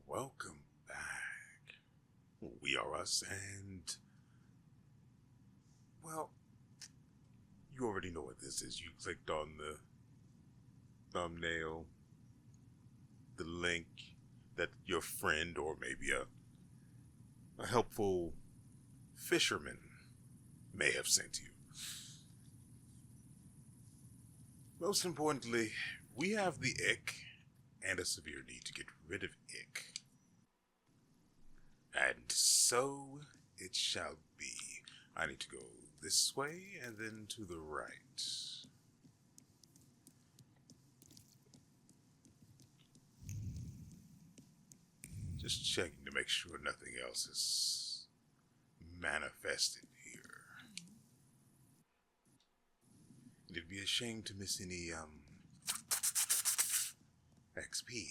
Welcome back. WeArEuS, and, well, you already know what this is. You clicked on the thumbnail, the link that your friend or maybe a helpful fisherman may have sent you. Most importantly, we have the ick and a severe need to get rid of ick. And so it shall be. I need to go this way and then to the right. Just checking to make sure nothing else is manifested here. It'd be a shame to miss any, XP.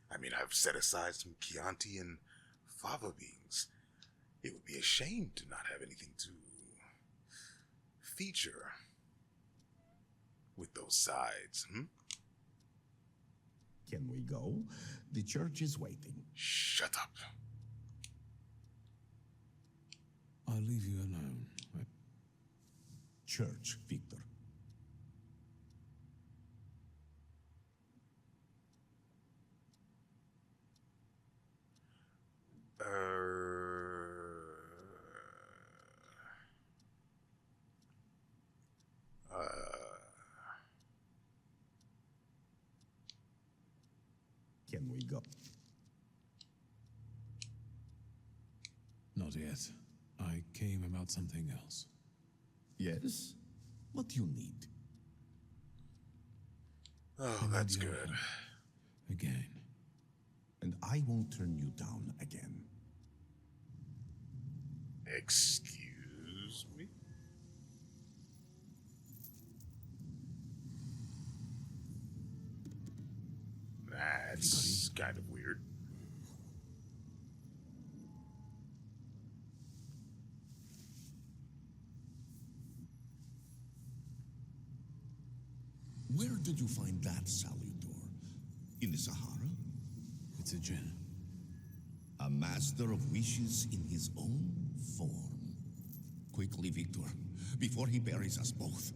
I mean, I've set aside some Chianti and fava beans. It would be a shame to not have anything to feature with those sides, Can we go? The church is waiting. Shut up. I'll leave you alone. Church, Victor. Can we go? Not yet. I came about something else. Yes? What do you need? Oh, that's good. Again. And I won't turn you down again. Excuse me? That's kind of weird. Where did you find that salutor? In the Sahara? It's a gin. A master of wishes in his own form. Quickly, Victor, before he buries us both,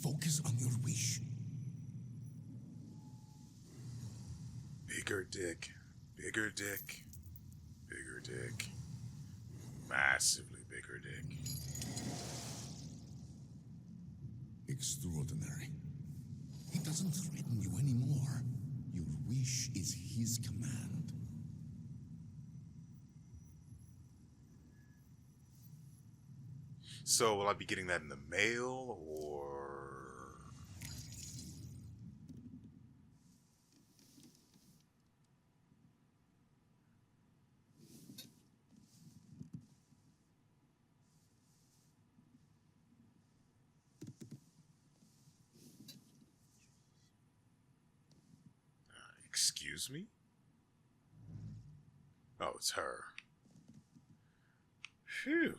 focus on your wish. Bigger dick, bigger dick, bigger dick. Massively bigger dick. Extraordinary. He doesn't threaten you anymore. Your wish is his command. So, will I be getting that in the mail, or... Excuse me? Oh, it's her. Phew.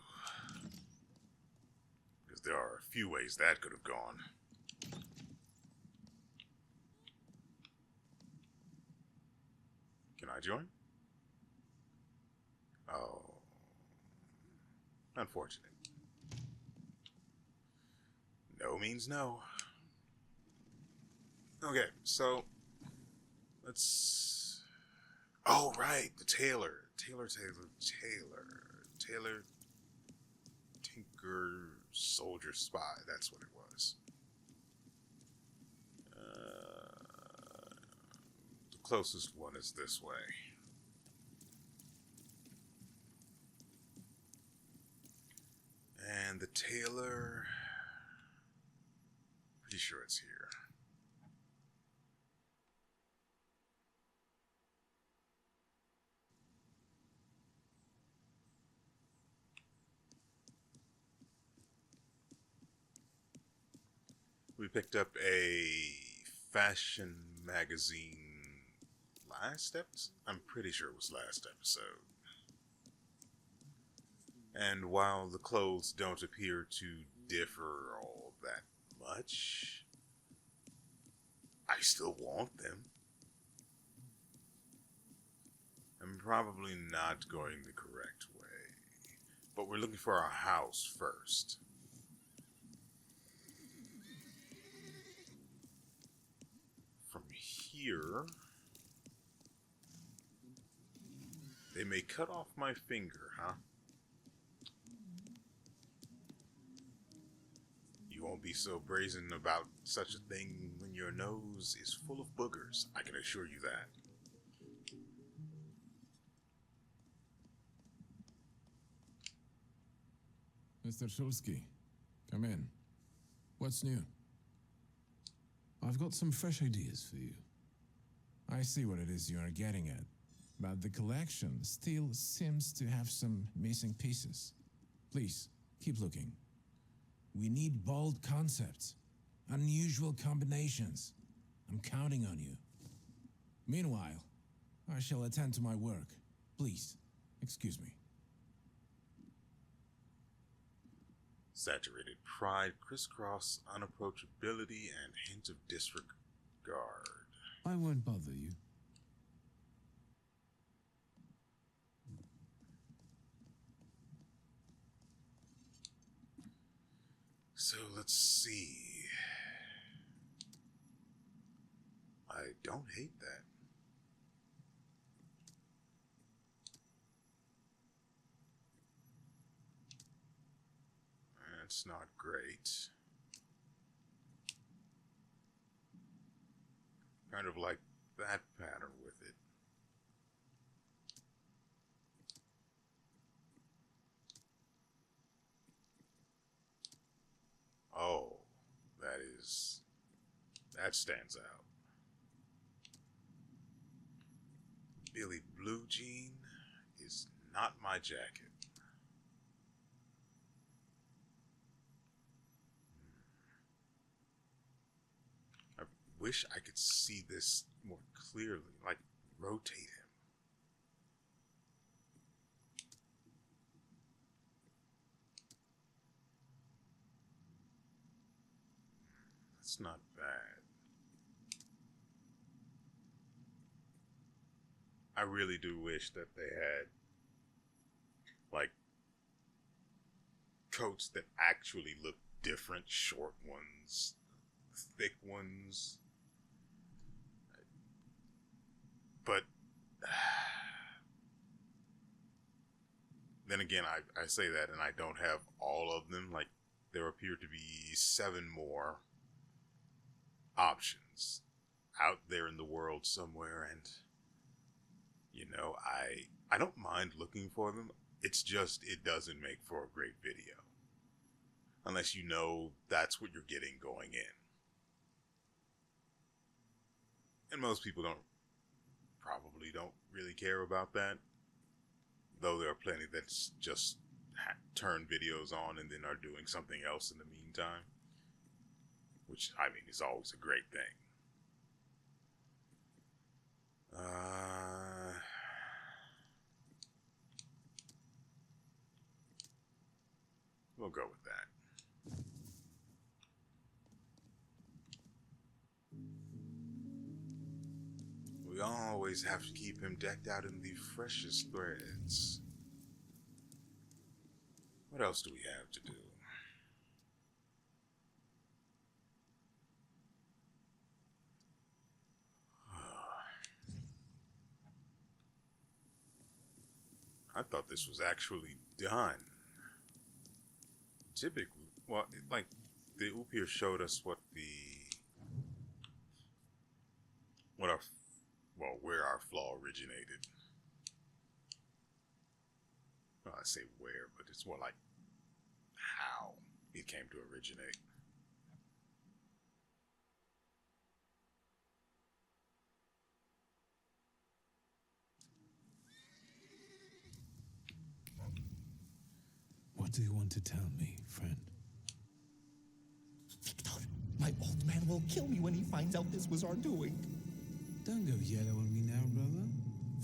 Because there are a few ways that could have gone. Can I join? Oh. Unfortunate. No means no. Okay, so... let's... oh, right, the tailor. Tailor. Tinker, soldier, spy. That's what it was. The closest one is this way. And the tailor... pretty sure it's here. We picked up a fashion magazine last episode? I'm pretty sure it was last episode. And while the clothes don't appear to differ all that much, I still want them. I'm probably not going the correct way. But we're looking for our house first. From here, they may cut off my finger, huh? You won't be so brazen about such a thing when your nose is full of boogers, I can assure you that. Mr. Shulsky, come in. What's new? I've got some fresh ideas for you. I see what it is you are getting at, but the collection still seems to have some missing pieces. Please, keep looking. We need bold concepts, unusual combinations. I'm counting on you. Meanwhile, I shall attend to my work. Please, excuse me. Saturated pride, crisscross unapproachability, and hint of disregard. I won't bother you. So let's see. I don't hate that. That's not great. Kind of like that pattern with it. Oh, that stands out. Billy Blue Jean is not my jacket. I wish I could see this more clearly, like rotate him. That's not bad. I really do wish that they had, like, coats that actually look different. Short ones, thick ones. But then again, I say that and I don't have all of them. Like, there appear to be 7 more options out there in the world somewhere, and you know, I don't mind looking for them. It's just it doesn't make for a great video unless you know that's what you're getting going in. And most people probably don't really care about that, though there are plenty that's just turn videos on and then are doing something else in the meantime, which, I mean, is always a great thing. We'll go with that. We always have to keep him decked out in the freshest threads. What else do we have to do? I thought this was actually done. Typically, well, like, the Upir showed us where our flaw originated. Well, I say where, but it's more like how it came to originate. What do you want to tell me, friend? Victor, my old man will kill me when he finds out this was our doing. Don't go yellow on me now, brother.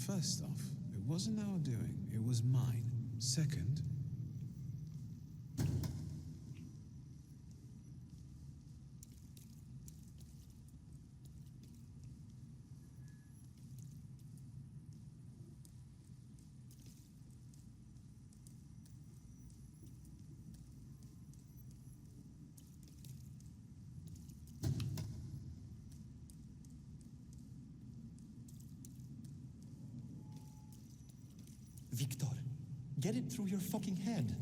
First off, it wasn't our doing. It was mine. Second, Victor, get it through your fucking head.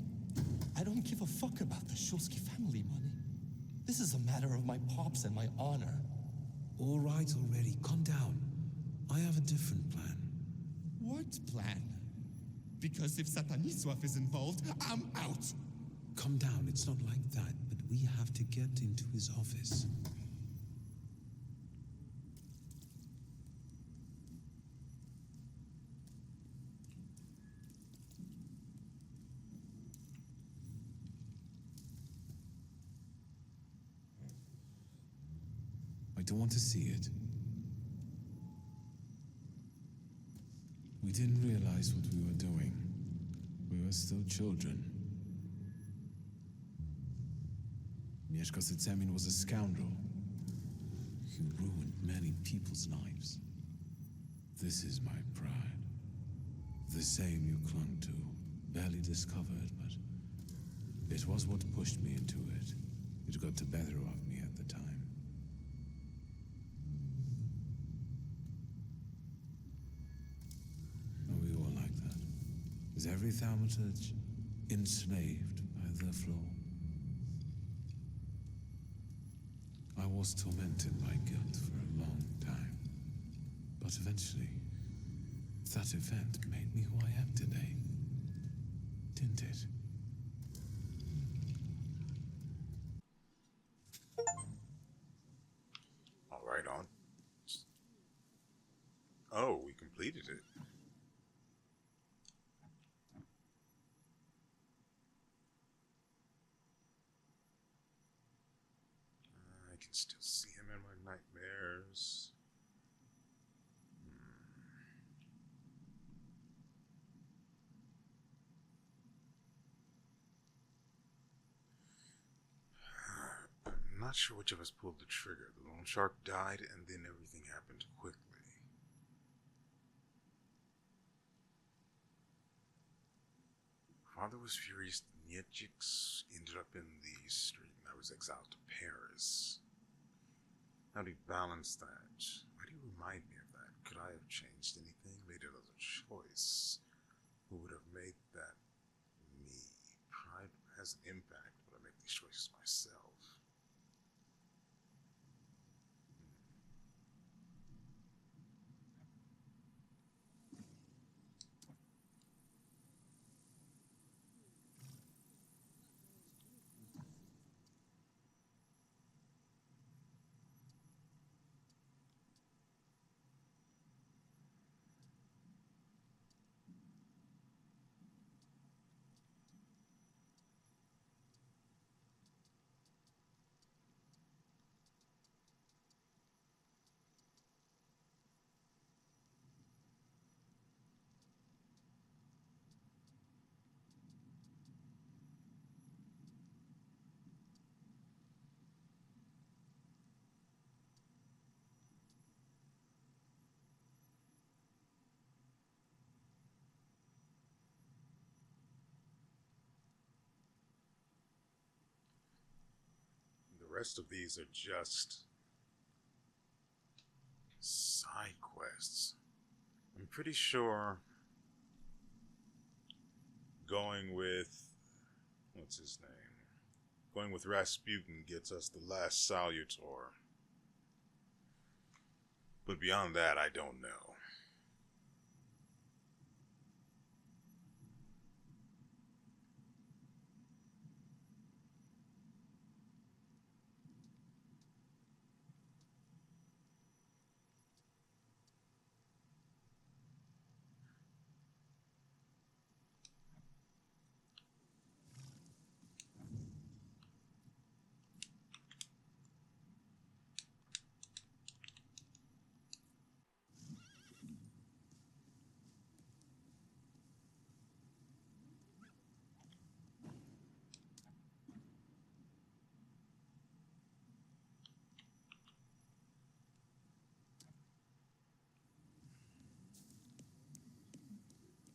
I don't give a fuck about the Shulsky family money. This is a matter of my pops and my honor. All right already, calm down. I have a different plan. What plan? Because if Sataniswaf is involved, I'm out. Calm down, it's not like that, but we have to get into his office. I don't want to see it. We didn't realize what we were doing. We were still children. Mieszko Sycemin was a scoundrel. He ruined many people's lives. This is my pride. The same you clung to, barely discovered, but it was what pushed me into it. It got the better of me at the time. And we all like that. Is every thaumaturge enslaved by their flaw? I was tormented by guilt for a long time. But eventually, that event made me who I am today. Didn't it? All right, on. Oh, we completed it. I can still see him in my nightmares. I'm not sure which of us pulled the trigger. The lone shark died, and then everything happened quickly. Father was furious. Nietzsche's ended up in the street, and I was exiled to Paris. How do you balance that? Why do you remind me of that? Could I have changed anything? Made another choice? Who would have made that? Me. Pride has an impact, but I make these choices myself. The rest of these are just side quests. I'm pretty sure going with, what's his name? Going with Rasputin gets us the last salutor. But beyond that, I don't know.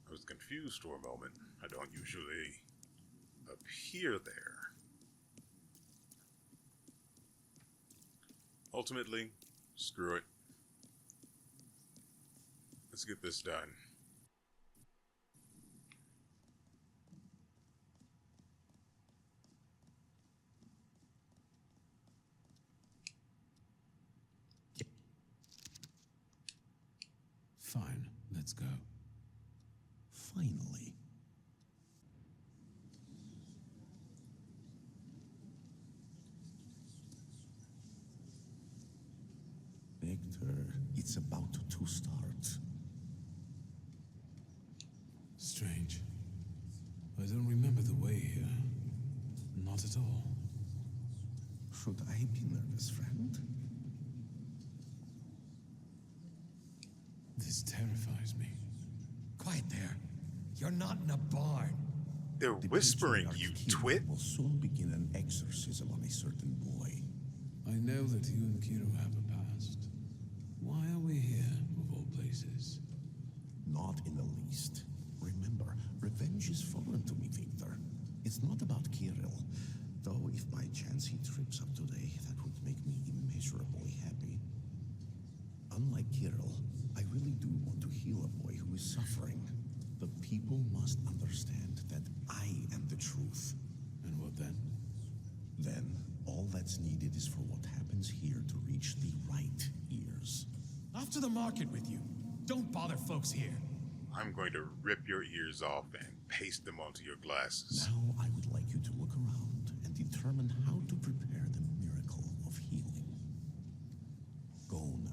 I was confused for a moment. I don't usually appear there. Ultimately, screw it. Let's get this done. Let's go. Finally. Victor, it's about to start. Strange. I don't remember the way here. Not at all. Should I be nervous, friend? This terrifies me. Quiet there. You're not in a barn. They're The whispering, patriarch you Kira twit. will soon begin an exorcism on a certain boy. I know that you and Kiro have a past. Why are we here, of all places? Not in the least. Remember, revenge is foreign to me, Victor. It's not about Kirill. Though if by chance he trips up today, that would make me immeasurably happy. Unlike Kirill, I really do want to heal a boy who is suffering. The people must understand that I am the truth. And what then? Then, all that's needed is for what happens here to reach the right ears. Off to the market with you. Don't bother folks here. I'm going to rip your ears off and paste them onto your glasses. Now I would like you to look around and determine how to prepare the miracle of healing. Go now.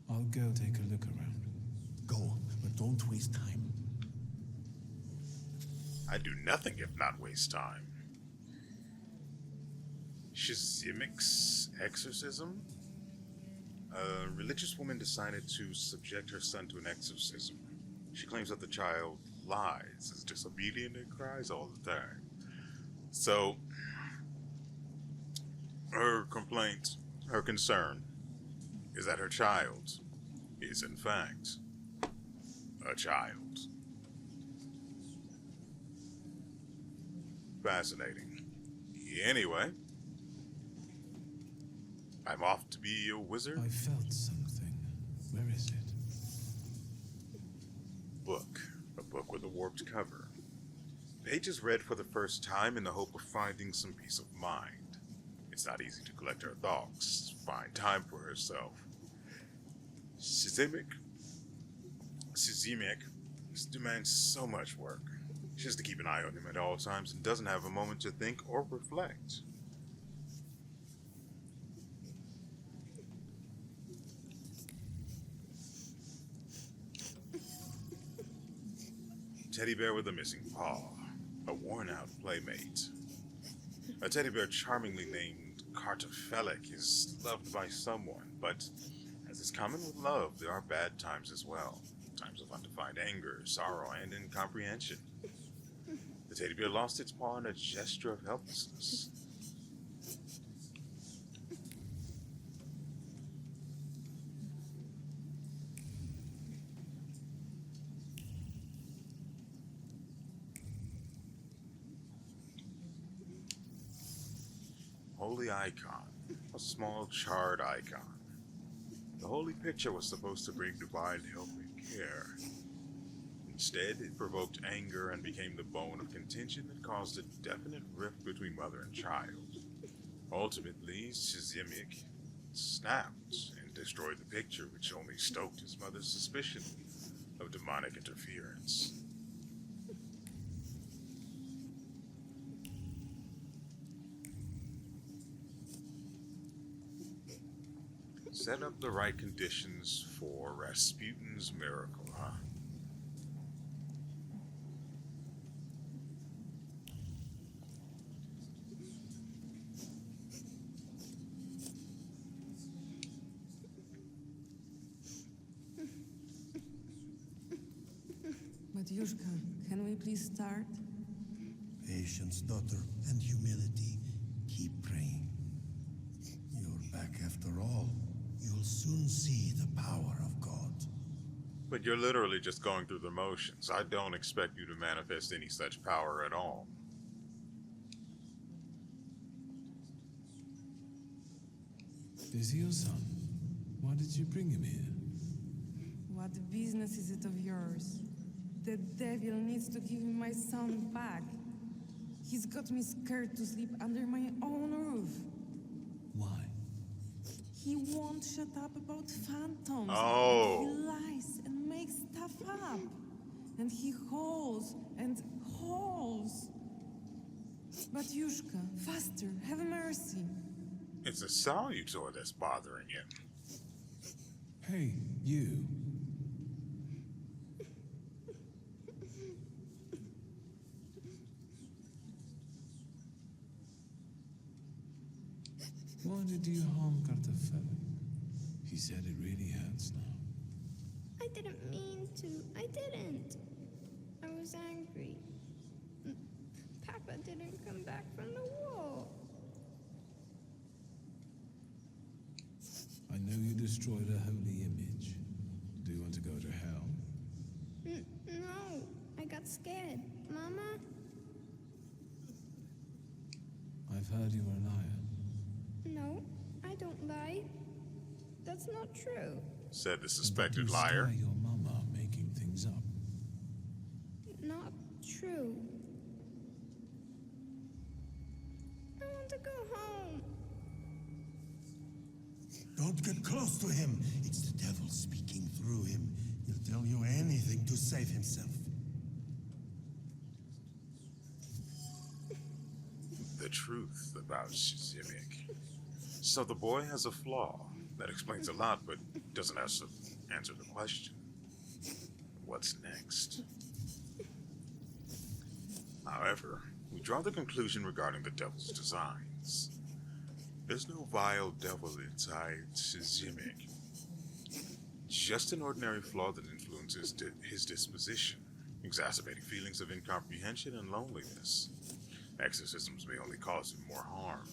I'll go take a look around. Go, but don't waste time. I do nothing if not waste time. Shizimic's exorcism? A religious woman decided to subject her son to an exorcism. She claims that the child lies, is disobedient, and cries all the time. So, her complaint, her concern, is that her child is in fact a child. Fascinating. Anyway, I'm off to be a wizard. I felt something. Where is it? Book. A book with a warped cover. Pages read for the first time in the hope of finding some peace of mind. It's not easy to collect her thoughts, find time for herself. Shizimic demands so much work. She has to keep an eye on him at all times and doesn't have a moment to think or reflect. Teddy bear with a missing paw, a worn-out playmate. A teddy bear charmingly named Kartofelic is loved by someone, but as is common with love, there are bad times as well. Times of undefined anger, sorrow, and incomprehension. The teddy bear lost its paw in a gesture of helplessness. Holy icon, a small charred icon. The holy picture was supposed to bring divine help and care. Instead, it provoked anger and became the bone of contention that caused a definite rift between mother and child. Ultimately, Shizimic snapped and destroyed the picture, which only stoked his mother's suspicion of demonic interference. Set up the right conditions for Rasputin's miracle, huh? Matyushka, can we please start? Patience, daughter, and humility. Keep praying. You're back after all. You'll soon see the power of God. But you're literally just going through the motions. I don't expect you to manifest any such power at all. Is he your son? Why did you bring him here? What business is it of yours? The devil needs to give me my son back. He's got me scared to sleep under my own roof. Why? He won't shut up about phantoms. Oh. And he lies and makes stuff up. And he hauls and hauls. But Yushka, faster, have mercy. It's a salutor that's bothering him. Hey, you. Why did you harm Cartafelli? He said it really hurts now. I didn't mean to. I didn't. I was angry. Papa didn't come back from the war. I know you destroyed a holy image. Do you want to go to hell? No, I got scared. Mama? I've heard you were a liar. No, I don't lie. That's not true. Said the But suspected you liar. scare your mama making things up. Not true. I want to go home. Don't get close to him. It's the devil speaking through him. He'll tell you anything to save himself. The truth about Shizimik. So the boy has a flaw. That explains a lot, but doesn't answer the question. What's next? However, we draw the conclusion regarding the devil's designs. There's no vile devil inside Shizimik. Just an ordinary flaw that influences his disposition, exacerbating feelings of incomprehension and loneliness. Exorcisms may only cause him more harm.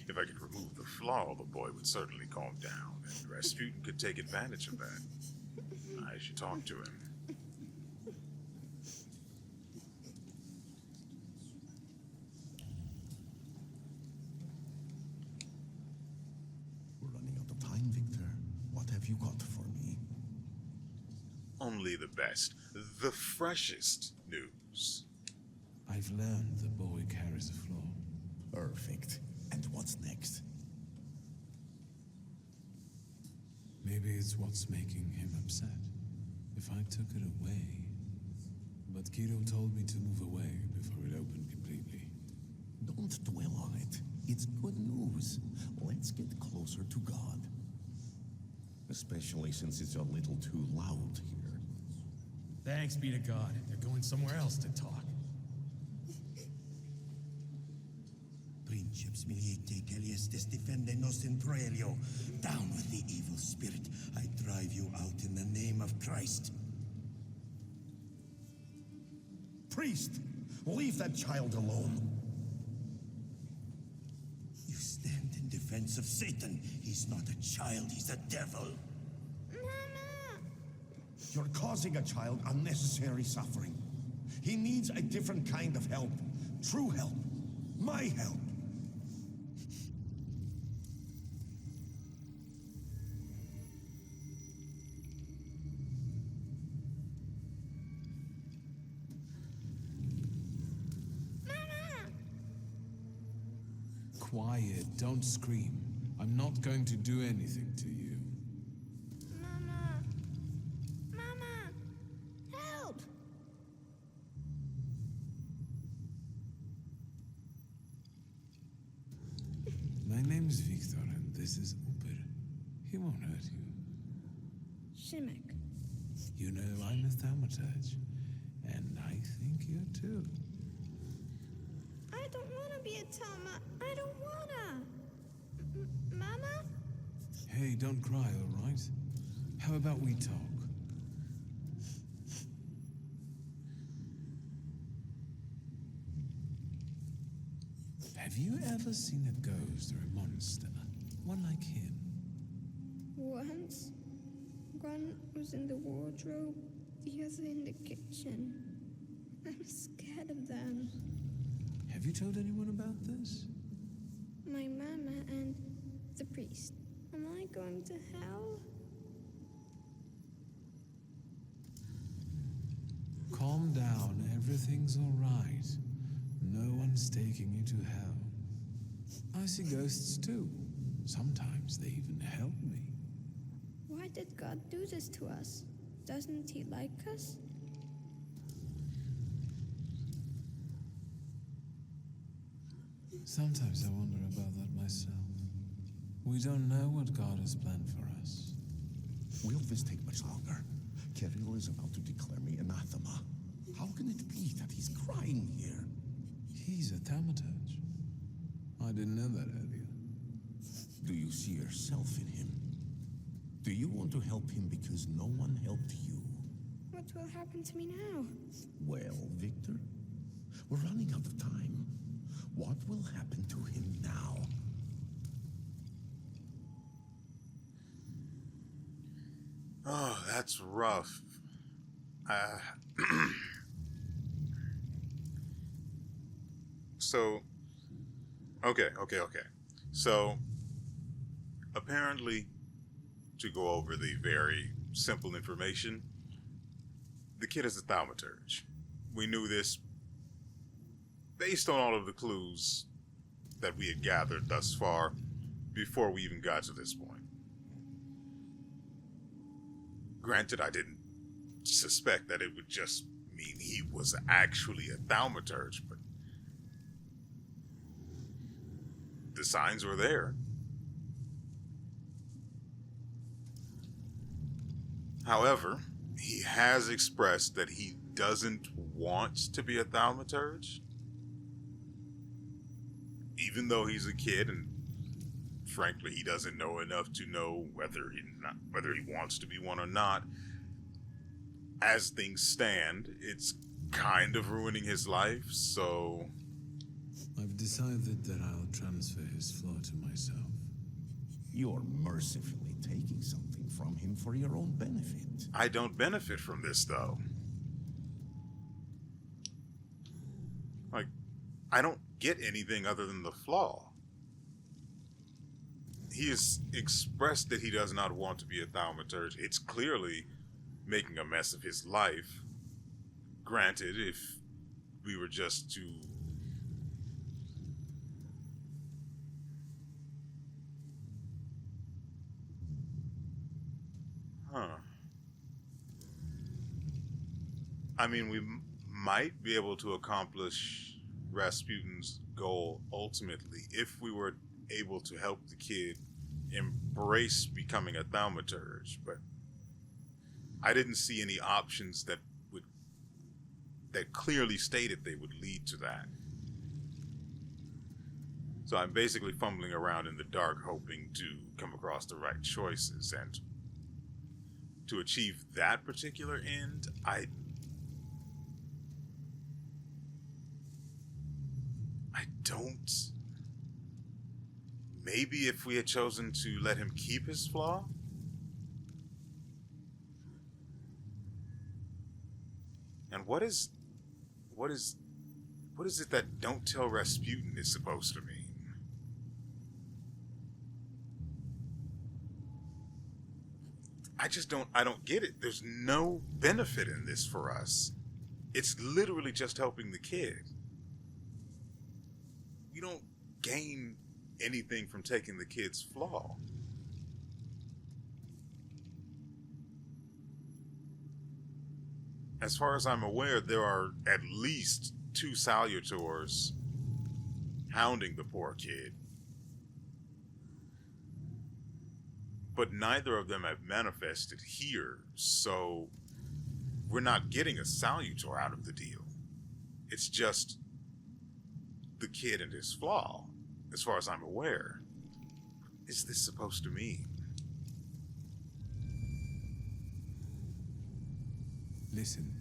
If I could remove the flaw, the boy would certainly calm down, and Rasputin could take advantage of that. I should talk to him. We're running out of time, Victor. What have you got for me? Only the best, the freshest news. I've learned the boy carries a flaw. Perfect. And what's next? Maybe it's what's making him upset. If I took it away. But Kiro told me to move away before it opened completely. Don't dwell on it. It's good news. Let's get closer to God. Especially since it's a little too loud here. Thanks be to God. They're going somewhere else to talk. Princeps miliete celestis defendenos in proelio. Down with the evil spirit. I drive you out in the name of Christ. Priest, leave that child alone. You stand in defense of Satan. He's not a child, he's a devil. Mama! You're causing a child unnecessary suffering. He needs a different kind of help. True help. My help. Quiet, don't scream. I'm not going to do anything to you. Mama! Mama! Help! My name's Victor, and this is Uber. He won't hurt you. Shimek. You know I'm a thaumaturge, and I think you too. I don't want to be a Thelma. I don't wanna. Mama? Hey, don't cry, all right? How about we talk? Have you ever seen a ghost or a monster? One like him? Once, one was in the wardrobe, the other in the kitchen. I'm scared of them. Have you told anyone about this? My mama and the priest. Am I going to hell? Calm down, everything's all right. No one's taking you to hell. I see ghosts too. Sometimes they even help me. Why did God do this to us? Doesn't he like us? Sometimes I wonder about that myself. We don't know what God has planned for us. Will this take much longer? Kirill is about to declare me anathema. How can it be that he's crying here? He's a thaumaturge. I didn't know that earlier. Do you see yourself in him? Do you want to help him because no one helped you? What will happen to me now? Well, Victor, we're running out of time. What will happen to him now? Oh, that's rough. So, okay. So, apparently, to go over the very simple information, the kid is a thaumaturge. We knew this based on all of the clues that we had gathered thus far before we even got to this point. Granted, I didn't suspect that it would just mean he was actually a thaumaturge, but the signs were there. However, he has expressed that he doesn't want to be a thaumaturge, even though he's a kid, and frankly, he doesn't know enough to know whether he wants to be one or not. As things stand, it's kind of ruining his life, so I've decided that I'll transfer his flaw to myself. You're mercifully taking something from him for your own benefit. I don't benefit from this, though. Like, I don't get anything other than the flaw. He has expressed that he does not want to be a thaumaturge. It's clearly making a mess of his life. Granted, if we were just to... I mean, we might be able to accomplish Rasputin's goal ultimately if we were able to help the kid embrace becoming a thaumaturge, but I didn't see any options that clearly stated they would lead to that. So I'm basically fumbling around in the dark, hoping to come across the right choices, and to achieve that particular end, I don't. Maybe if we had chosen to let him keep his flaw? And what is it that "don't tell Rasputin" is supposed to mean? I don't get it. There's no benefit in this for us. It's literally just helping the kid. We don't gain anything from taking the kid's flaw. As far as I'm aware, there are at least 2 salutors hounding the poor kid. But neither of them have manifested here, so we're not getting a salutor out of the deal. It's just the kid and his flaw, as far as I'm aware. What is this supposed to mean? Listen.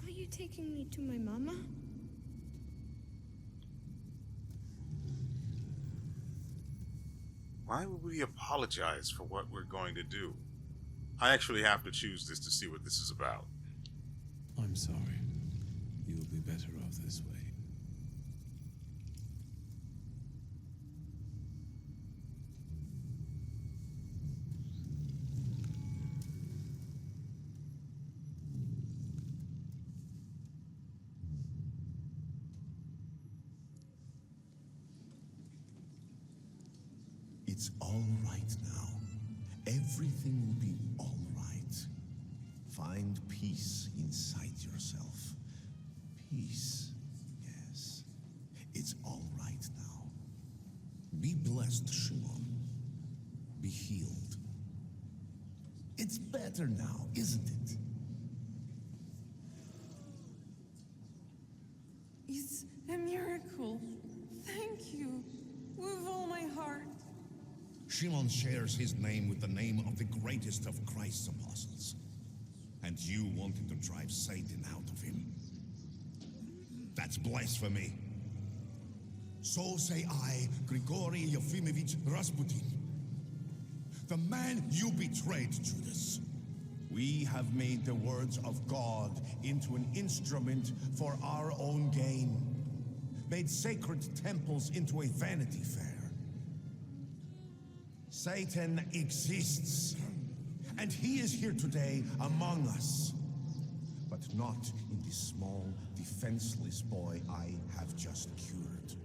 Are you taking me to my mama? Why would we apologize for what we're going to do? I actually have to choose this to see what this is about. I'm sorry. You'll be better off this way. It's all right now. Everything will be all right. Find peace inside yourself. Peace, yes. It's all right now. Be blessed, Shimon. Be healed. It's better now, isn't it? It's a miracle. Thank you. With all my heart. Shimon shares his name with the name of the greatest of Christ's apostles. And you wanted to drive Satan out of him. That's blasphemy. So say I, Grigory Yefimovich Rasputin. The man you betrayed, Judas. We have made the words of God into an instrument for our own gain. Made sacred temples into a vanity fair. Satan exists, and he is here today among us. But not in the small, defenseless boy I have just cured.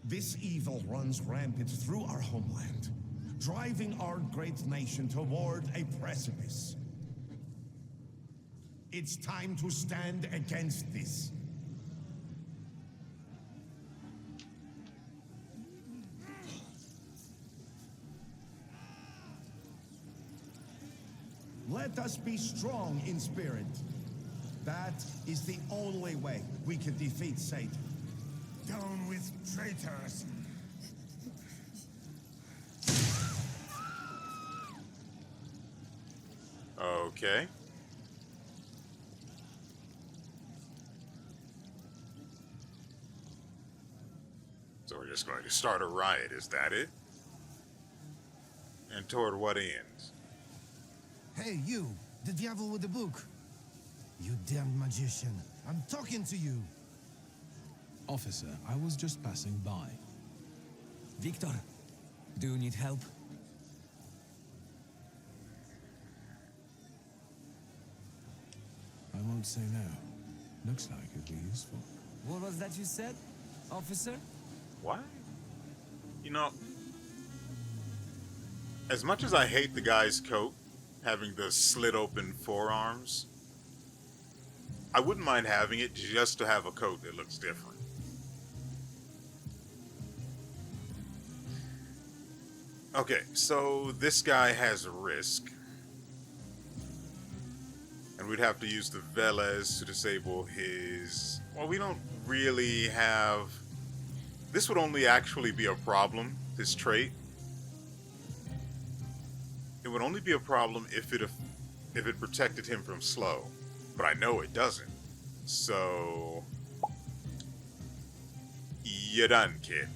This evil runs rampant through our homeland, driving our great nation toward a precipice. It's time to stand against this. Let us be strong in spirit. That is the only way we can defeat Satan. Down with traitors. Okay. So we're just going to start a riot, is that it? And toward what end? Hey, you, the devil with the book. You damned magician. I'm talking to you. Officer, I was just passing by. Victor, do you need help? I won't say no. Looks like it'd be useful. What was that you said, officer? What? You know, as much as I hate the guy's coat, having the slit open forearms, I wouldn't mind having it just to have a coat that looks different. Okay, so this guy has a risk. And we'd have to use the Velez to disable his... Well, we don't really have... This would only actually be a problem, this trait. It would only be a problem if it protected him from slow. But I know it doesn't. So... You're done, kid.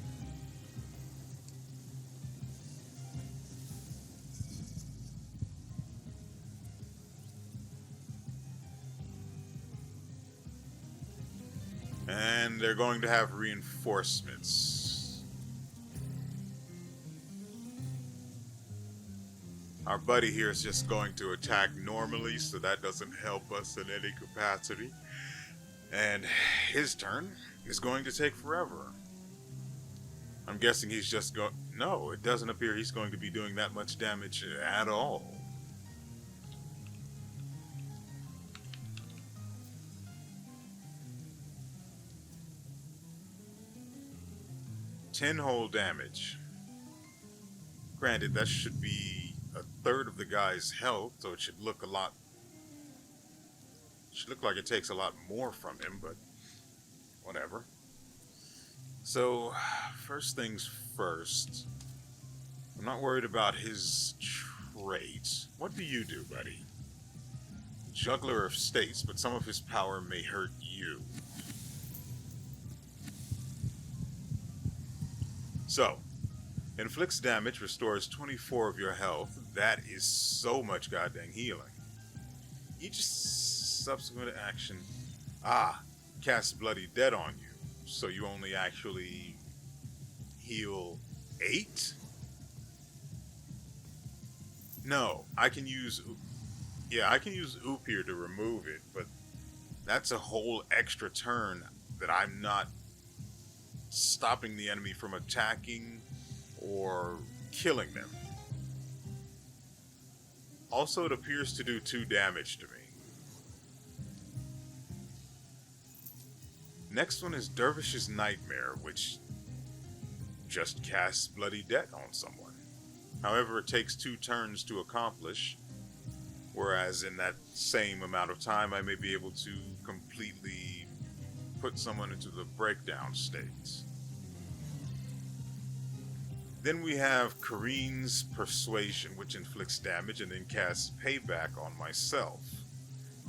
And they're going to have reinforcements. Our buddy here is just going to attack normally, so that doesn't help us in any capacity. And his turn is going to take forever. I'm guessing he's just going... No, it doesn't appear he's going to be doing that much damage at all. Whole damage. Granted, that should be a third of the guy's health, so it should look a lot... Should look like it takes a lot more from him, but whatever. So, first things first. I'm not worried about his traits. What do you do, buddy? Juggler of states, but some of his power may hurt you. So, inflicts damage, restores 24 of your health. That is so much goddamn healing. Each subsequent action, casts Bloody Dead on you. So you only actually heal 8? No, I can use... Yeah, I can use Upir to remove it, but that's a whole extra turn that I'm not stopping the enemy from attacking or killing them. Also, it appears to do 2 damage to me. Next one is Dervish's Nightmare, which just casts Bloody Debt on someone. However, it takes 2 turns to accomplish, whereas in that same amount of time, I may be able to completely put someone into the breakdown state. Then we have Kareen's Persuasion, which inflicts damage and then casts Payback on myself,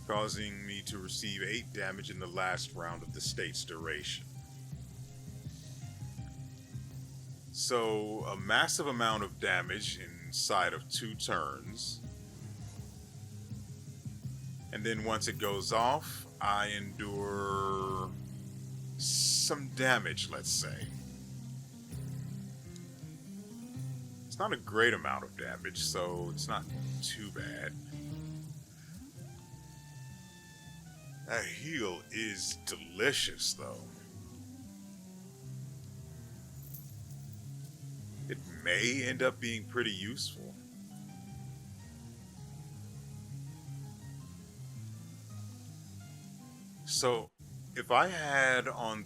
causing me to receive 8 damage in the last round of the state's duration. So, a massive amount of damage inside of 2 turns. And then once it goes off, I endure some damage, let's say. It's not a great amount of damage, so it's not too bad. That heal is delicious, though. It may end up being pretty useful. So, if I had on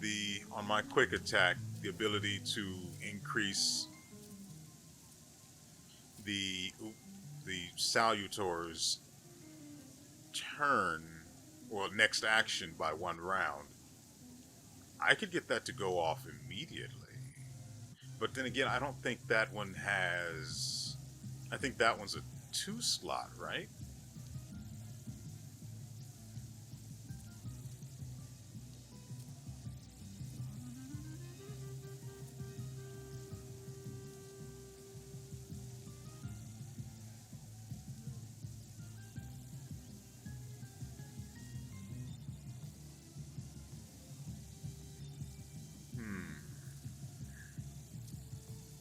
my quick attack the ability to increase the salutors' turn or next action by 1 round, I could get that to go off immediately. But then again, I don't think that one has... I think that one's a 2 slot, right?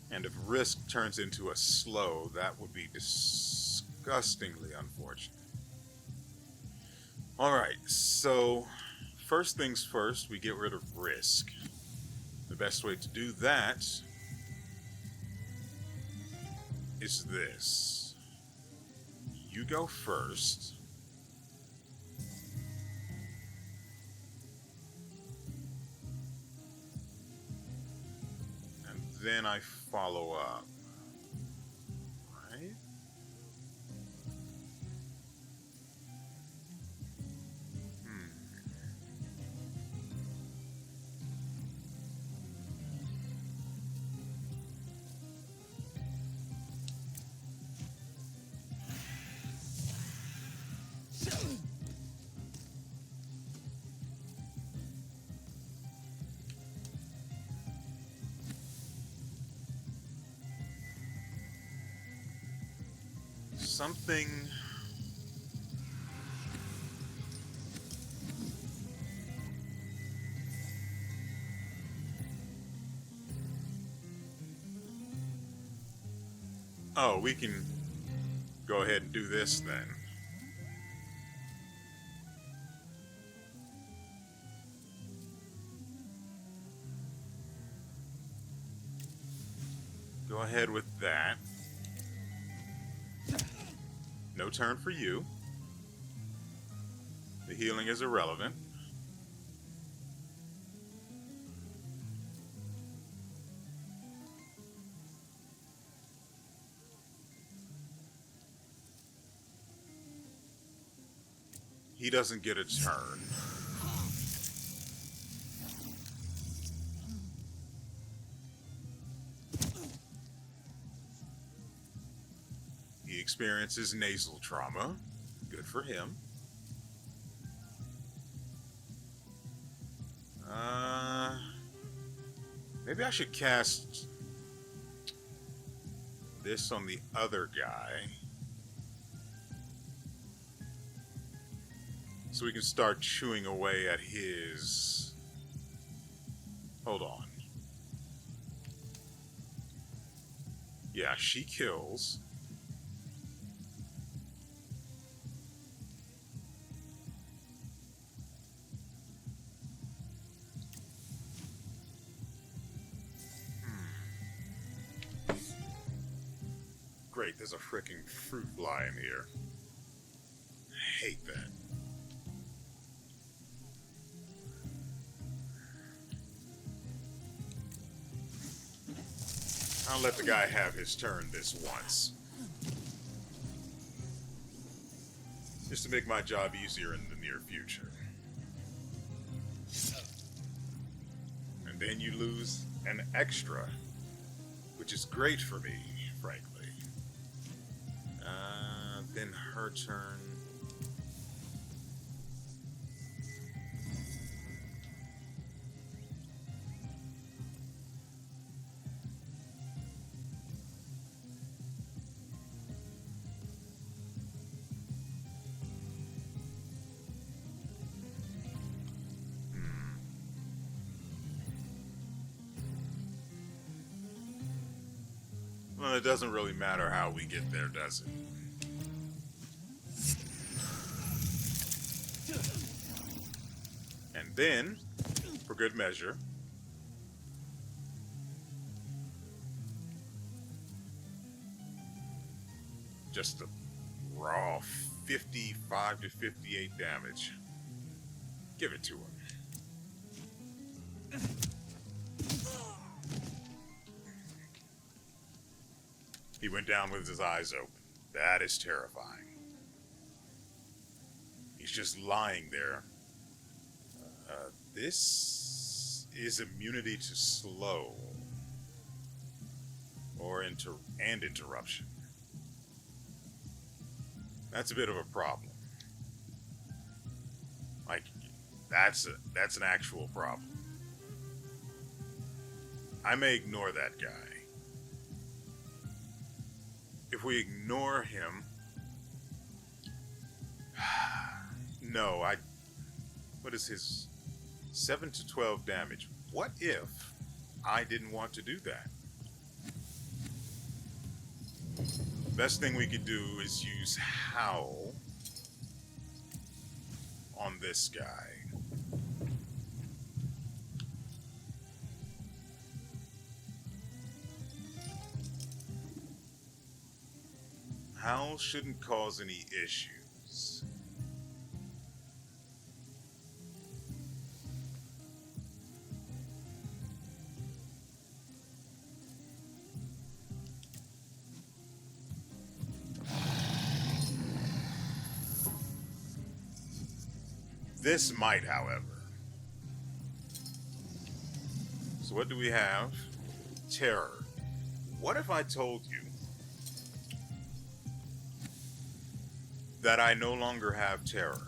And if risk turns into a slow, that would be disgustingly unfortunate. Alright, so first things first, we get rid of risk. The best way to do that is this. You go first. And then I follow up. Right? Something... Oh, we can go ahead and do this then. Go ahead with that. No turn for you. The healing is irrelevant. He doesn't get a turn. He experiences nasal trauma. Good for him. Maybe I should cast this on the other guy, so we can start chewing away at his... Hold on. Yeah, she kills. great, there's a freaking fruit fly in here. I hate that. I'll let the guy have his turn this once. Just to make my job easier in the near future. And then you lose an extra, which is great for me, frankly. Then her turn. Well, it doesn't really matter how we get there, does it? And then, for good measure, just a raw 55 to 58 damage. Give it to him. He went down with his eyes open. That is terrifying. He's just lying there. This is immunity to slow or interruption. That's a bit of a problem. Like, that's an actual problem. I may ignore that guy. If we ignore him, no, what is his 7 to 12 damage? What if I didn't want to do that? Best thing we could do is use Howl on this guy. Howl shouldn't cause any issues. This might, however. So what do we have? Terror. What if I told you that I no longer have terror?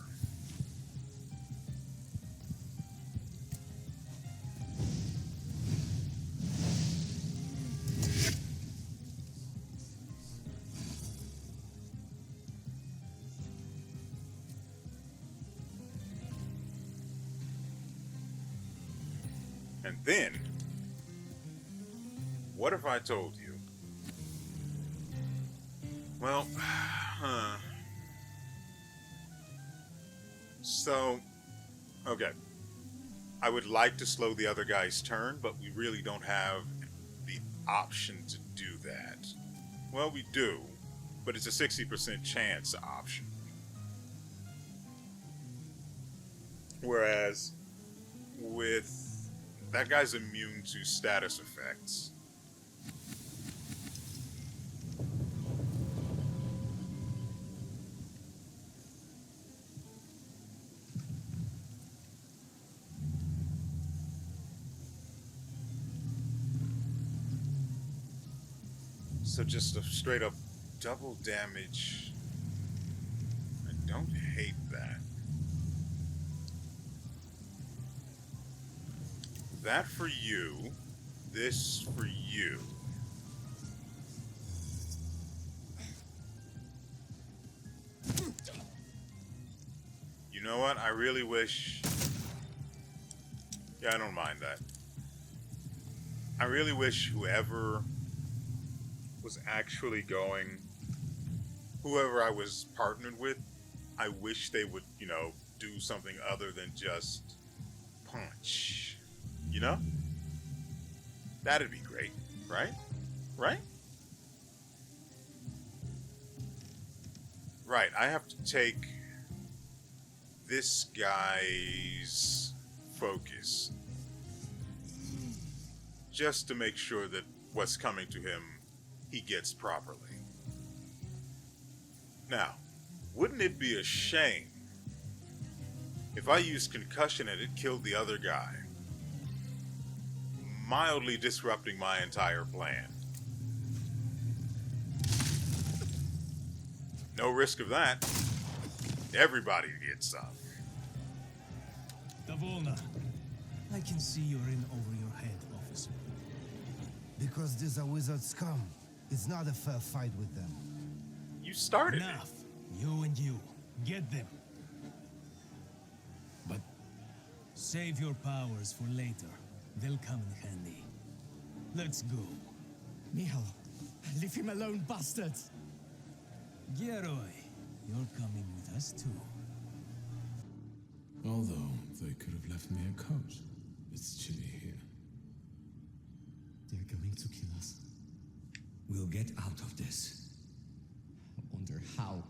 And then, what if I told you, well, so, okay, I would like to slow the other guy's turn, but we really don't have the option to do that. Well, we do, but it's a 60% chance option. Whereas with that guy's immune to status effects. So just a straight up double damage. I don't hate that. That for you, this for you. You know what? I really wish... Yeah, I don't mind that. I really wish whoever was actually going... Whoever I was partnered with, I wish they would, you know, do something other than just punch. You know? That'd be great, right? Right? Right, I have to take this guy's focus just to make sure that what's coming to him he gets properly. Now, wouldn't it be a shame if I used concussion and it killed the other guy, mildly disrupting my entire plan? No risk of that. Everybody gets some. Davolna, I can see you're in over your head, officer. Because these are wizard scum. It's not a fair fight with them. You started Enough. You and you. Get them. But save your powers for later. They'll come in handy. Let's go. Michal, leave him alone, bastards! Geroy, you're coming with us too. Although they could have left me a coat. It's chilly here. They're going to kill us. We'll get out of this. I wonder how.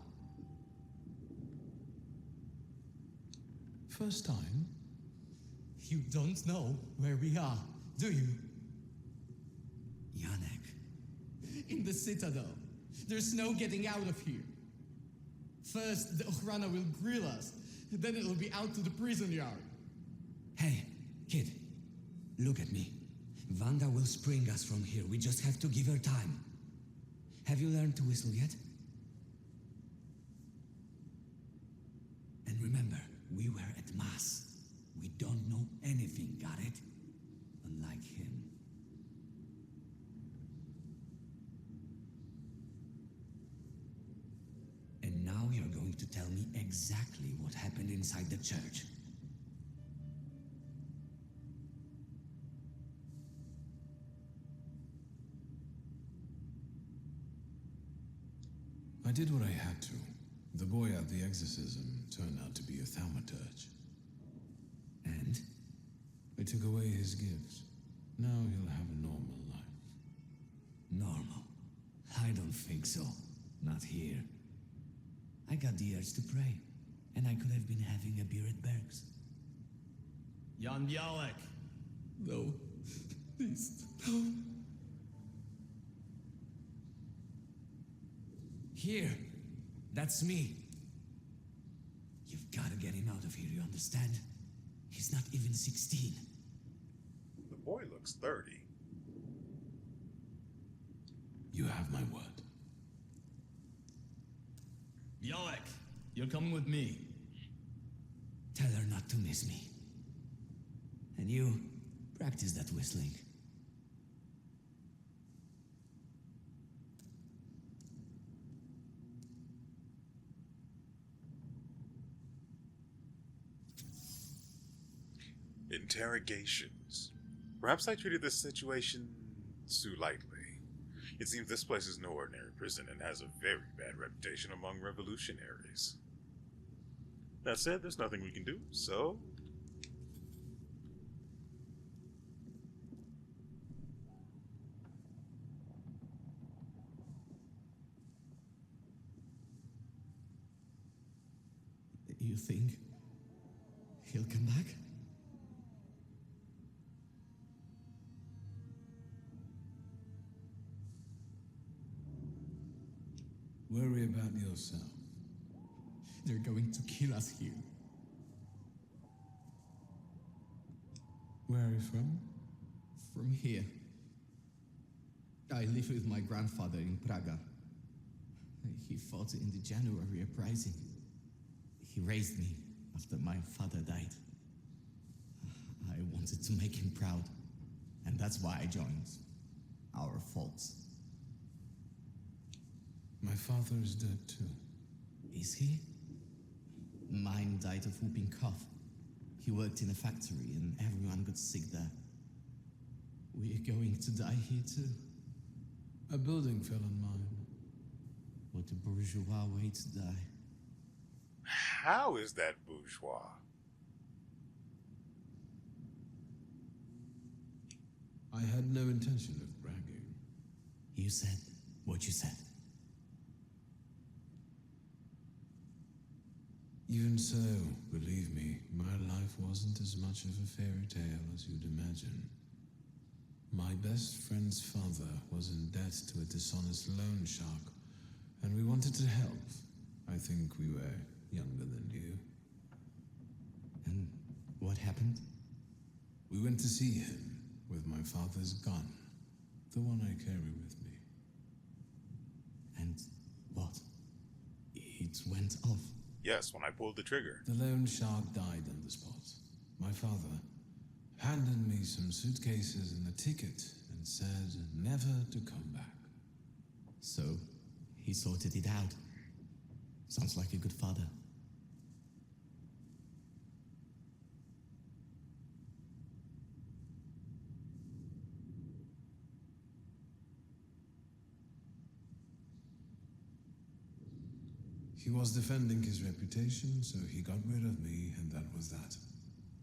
First time? You don't know where we are, do you? Janek. In the Citadel. There's no getting out of here. First, the Ochrana will grill us. Then it'll be out to the prison yard. Hey, kid. Look at me. Vanda will spring us from here. We just have to give her time. Have you learned to whistle yet? And remember, we were at Mass. We don't know anything, got it? Unlike him. And now you're going to tell me exactly what happened inside the church. I did what I had to. The boy at the exorcism turned out to be a thaumaturge. And? I took away his gifts. Now he'll have a normal life. Normal? I don't think so. Not here. I got the urge to pray, and I could have been having a beer at Berg's. Jan Bialek. No. Please, no. Here. That's me. You've got to get him out of here, you understand? He's not even 16. The boy looks 30. You have my word. Bialek, you're coming with me. Tell her not to miss me. And you, practice that whistling. Interrogations. Perhaps I treated this situation too lightly. It seems this place is no ordinary prison and has a very bad reputation among revolutionaries. That said, there's nothing we can do, so... You think he'll come back? Worry about yourself. They're going to kill us here. Where are you from? From here. I live with my grandfather in Praga. He fought in the January uprising. He raised me after my father died. I wanted to make him proud, and that's why I joined our folks. My father is dead too. Is he? Mine died of whooping cough. He worked in a factory and everyone got sick there. We're going to die here too. A building fell on mine. What a bourgeois way to die. How is that bourgeois? I had no intention of bragging. You said what you said. Even so, believe me, my life wasn't as much of a fairy tale as you'd imagine. My best friend's father was in debt to a dishonest loan shark, and we wanted to help. I think we were younger than you. And what happened? We went to see him with my father's gun, the one I carry with me. And what? It went off. Yes, when I pulled the trigger. The loan shark died on the spot. My father handed me some suitcases and a ticket and said never to come back. So, he sorted it out. Sounds like a good father. He was defending his reputation, so he got rid of me, and that was that.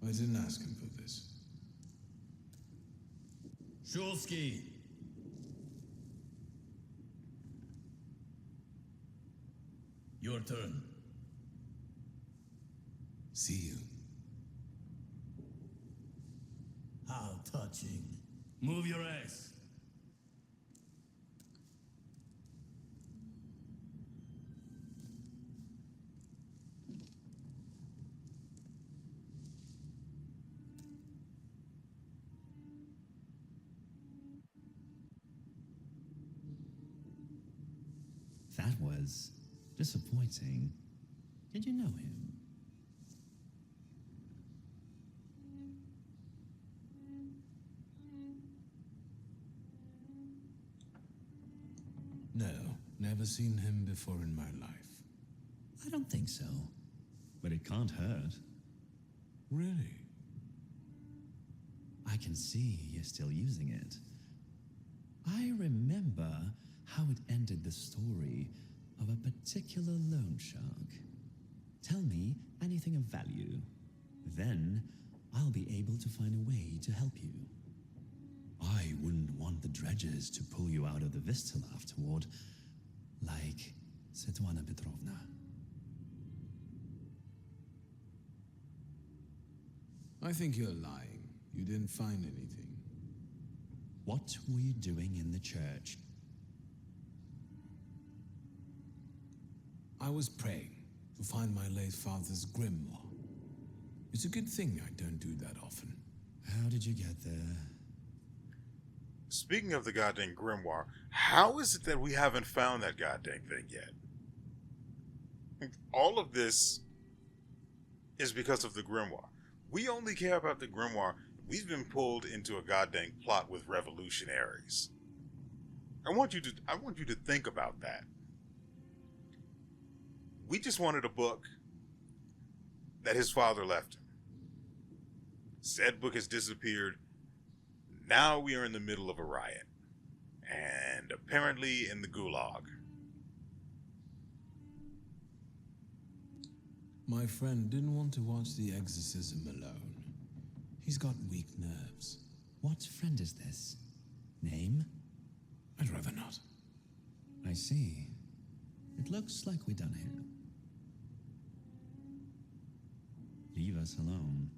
I didn't ask him for this. Shulsky! Your turn. See you. How touching. Move your ass. That was disappointing. Did you know him? No, never seen him before in my life. I don't think so. But it can't hurt. Really? I can see you're still using it. I remember how it ended the story of a particular loan shark. Tell me anything of value. Then I'll be able to find a way to help you. I wouldn't want the dredges to pull you out of the Vistal afterward, like Svetlana Petrovna. I think you're lying. You didn't find anything. What were you doing in the church? I was praying to find my late father's grimoire. It's a good thing I don't do that often. How did you get there? Speaking of the goddamn grimoire, how is it that we haven't found that goddamn thing yet? All of this is because of the grimoire. We only care about the grimoire. We've been pulled into a goddamn plot with revolutionaries. I want you to think about that. We just wanted a book that his father left him. Said book has disappeared. Now we are in the middle of a riot. And apparently in the gulag. My friend didn't want to watch the exorcism alone. He's got weak nerves. What friend is this? Name? I'd rather not. I see. It looks like we're done here. Leave us alone.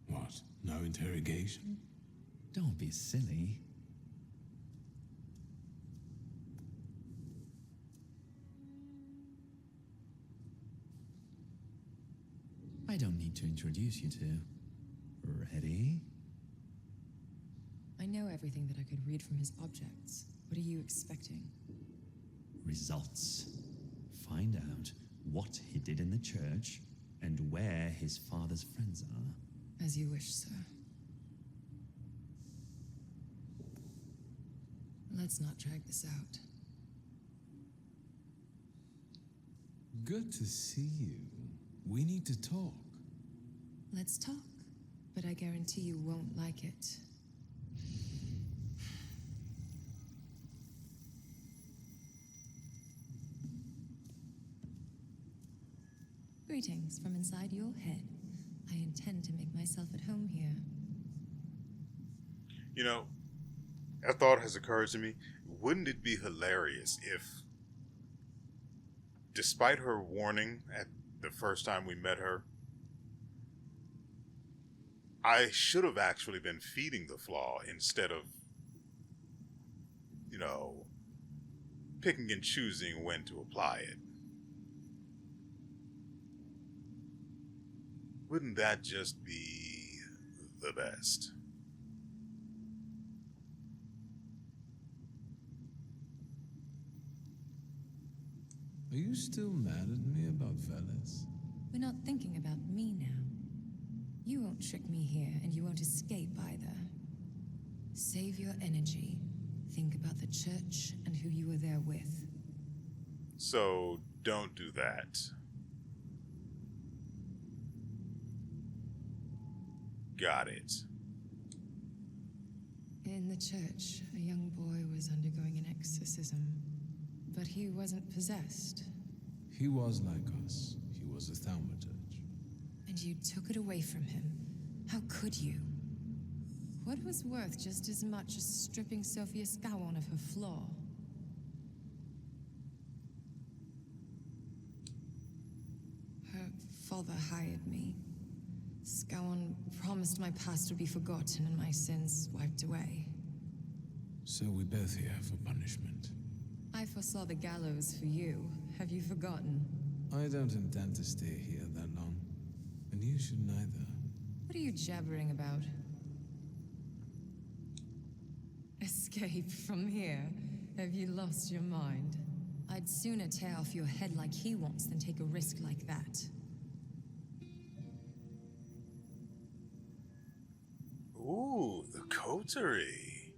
What? No interrogation? Don't be silly. I don't need to introduce you to. Ready? I know everything that I could read from his objects. What are you expecting? Results. Find out what he did in the church and where his father's friends are. As you wish, sir. Let's not drag this out. Good to see you. We need to talk. Let's talk, but I guarantee you won't like it. Greetings from inside your head. I I intend to make myself at home here. You know, a thought has occurred to me. Wouldn't it be hilarious if, despite her warning at the first time we met her, I should have actually been feeding the flaw instead of, you know, picking and choosing when to apply it. Wouldn't that just be the best? Are you still mad at me about Veles? We're not thinking about me now. You won't trick me here, and you won't escape either. Save your energy. Think about the church and who you were there with. So, don't do that. Got it. In the church, a young boy was undergoing an exorcism, but he wasn't possessed. He was like us. He was a thaumaturge. And you took it away from him. How could you? What was worth just as much as stripping Sophia Skowon of her flaw? Her father hired me. Skowon promised my past would be forgotten and my sins wiped away. So we both here for punishment. I foresaw the gallows for you. Have you forgotten? I don't intend to stay here that long. And you should neither. What are you jabbering about? Escape from here? Have you lost your mind? I'd sooner tear off your head like he wants than take a risk like that. Ooh, the coterie.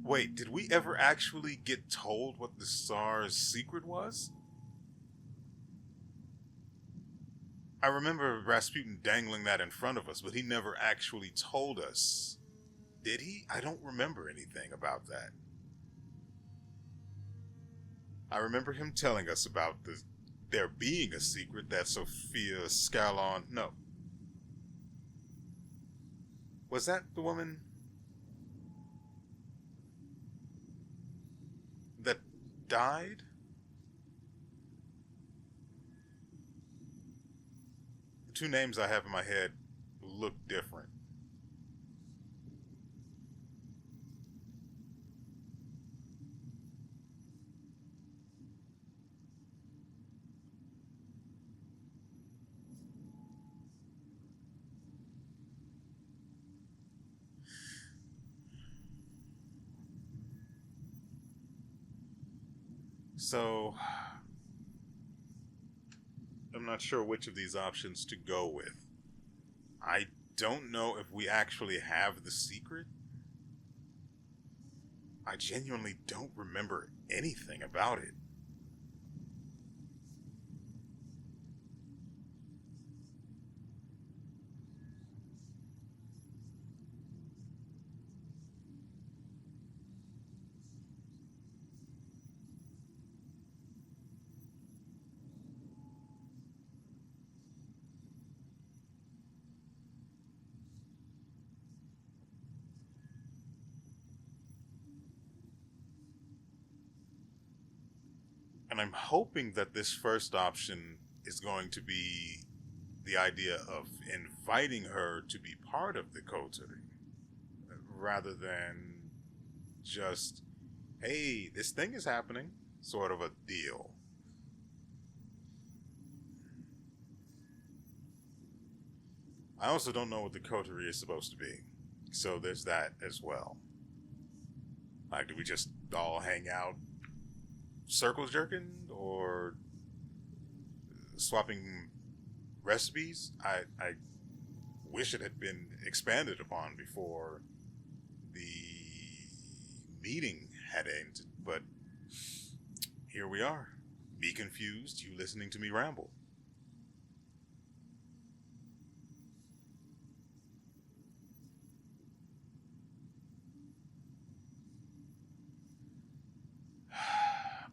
Wait, did we ever actually get told what the Tsar's secret was? I remember Rasputin dangling that in front of us, but he never actually told us. Did he? I don't remember anything about that. I remember him telling us about there being a secret that Sophia Scalon... No. Was that the woman that died? The two names I have in my head look different. So, I'm not sure which of these options to go with. I don't know if we actually have the secret. I genuinely don't remember anything about it. And I'm hoping that this first option is going to be the idea of inviting her to be part of the coterie, rather than just, hey, this thing is happening, sort of a deal. I also don't know what the coterie is supposed to be, so there's that as well. Like, do we just all hang out circle jerking or swapping recipes? I wish it had been expanded upon before the meeting had ended, but here we are. Me confused, you listening to me ramble.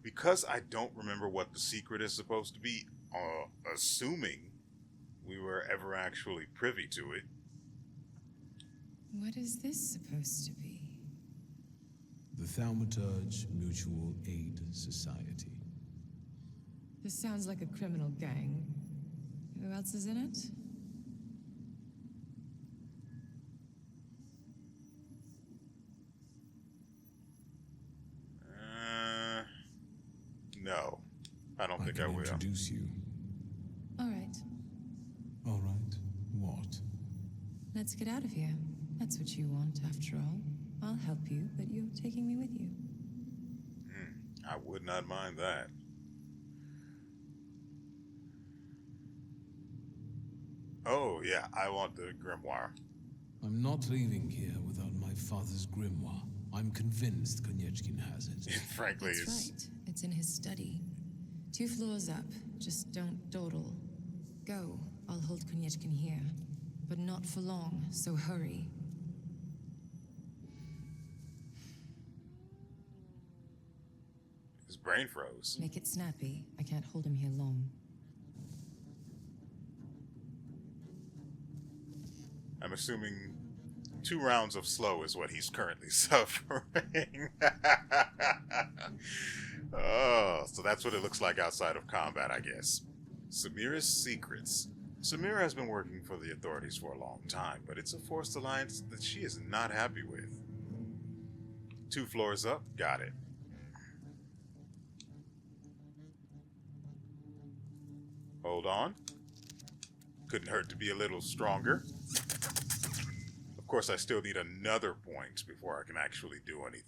Because I don't remember what the secret is supposed to be, assuming we were ever actually privy to it. What is this supposed to be? The Thaumaturge Mutual Aid Society. This sounds like a criminal gang. Who else is in it? No. I don't think I can will. Introduce you. All right, All right. What? let's get out of here. That's what you want, after all. I'll help you, but you're taking me with you. I would not mind that. Oh, yeah, I want the grimoire. I'm not leaving here without my father's grimoire. I'm convinced Konieczkin has it. Frankly, That's it's... right. It's in his study. 2 floors up. Just don't dawdle. Go. I'll hold Konieczkin here. But not for long, so hurry. His brain froze. Make it snappy. I can't hold him here long. I'm assuming 2 rounds of slow is what he's currently suffering. Oh, so that's what it looks like outside of combat, I guess. Samira's secrets. Samira has been working for the authorities for a long time, but it's a forced alliance that she is not happy with. 2 floors up, got it. Hold on. Couldn't hurt to be a little stronger. Of course, I still need another point before I can actually do anything.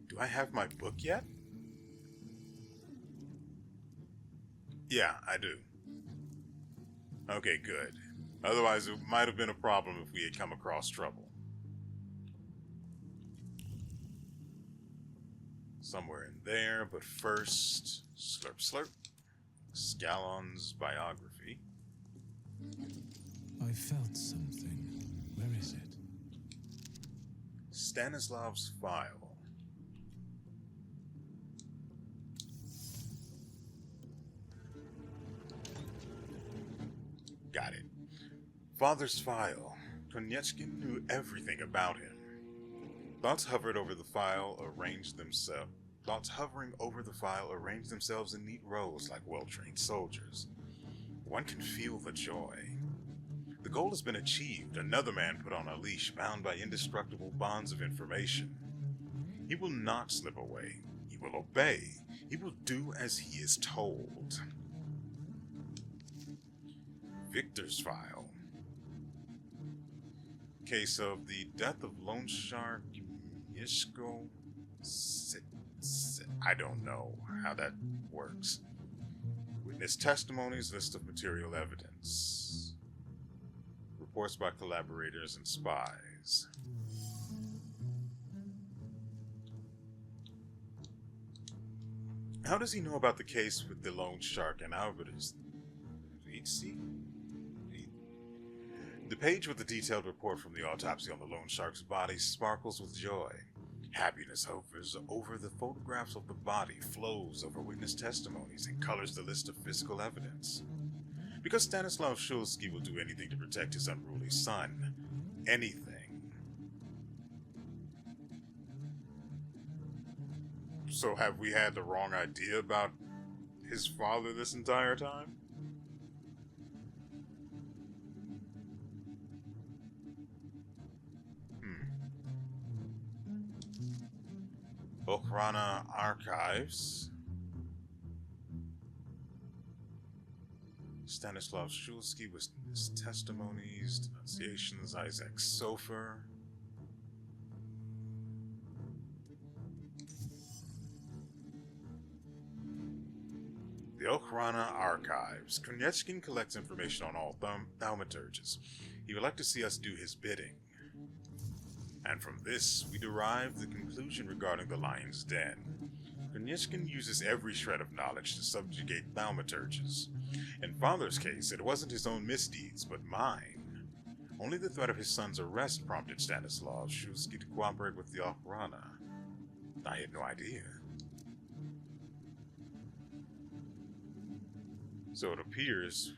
Do I have my book yet? Yeah, I do. Okay, good. Otherwise, it might have been a problem if we had come across trouble. Somewhere in there, but first, slurp slurp. Scallon's biography. I felt something. Where is it? Stanislav's file. Got it. Father's file. Konieczkin knew everything about him. Thoughts hovering over the file arranged themselves in neat rows like well-trained soldiers. One can feel the joy. The goal has been achieved. Another man put on a leash, bound by indestructible bonds of information. He will not slip away. He will obey. He will do as he is told. Victor's file. Case of the death of loan shark Mieszko. I don't know how that works. Witness testimonies, list of material evidence. Reports by collaborators and spies. How does he know about the case with the loan shark and Albertus? The page with the detailed report from the autopsy on the loan shark's body sparkles with joy. Happiness hovers over the photographs of the body, flows over witness testimonies, and colors the list of physical evidence. Because Stanislav Shulsky will do anything to protect his unruly son. Anything. So have we had the wrong idea about his father this entire time? Okhrana Archives. Stanislav Shulsky with his testimonies, denunciations, Isaac Sofer. The Okhrana Archives. Konieczkin collects information on all thaumaturges. He would like to see us do his bidding. And from this, we derive the conclusion regarding the Lion's Den. Konieczkin uses every shred of knowledge to subjugate thaumaturges. In Father's case, it wasn't his own misdeeds, but mine. Only the threat of his son's arrest prompted Stanislav Shulsky to cooperate with the Okhrana. I had no idea. So it appears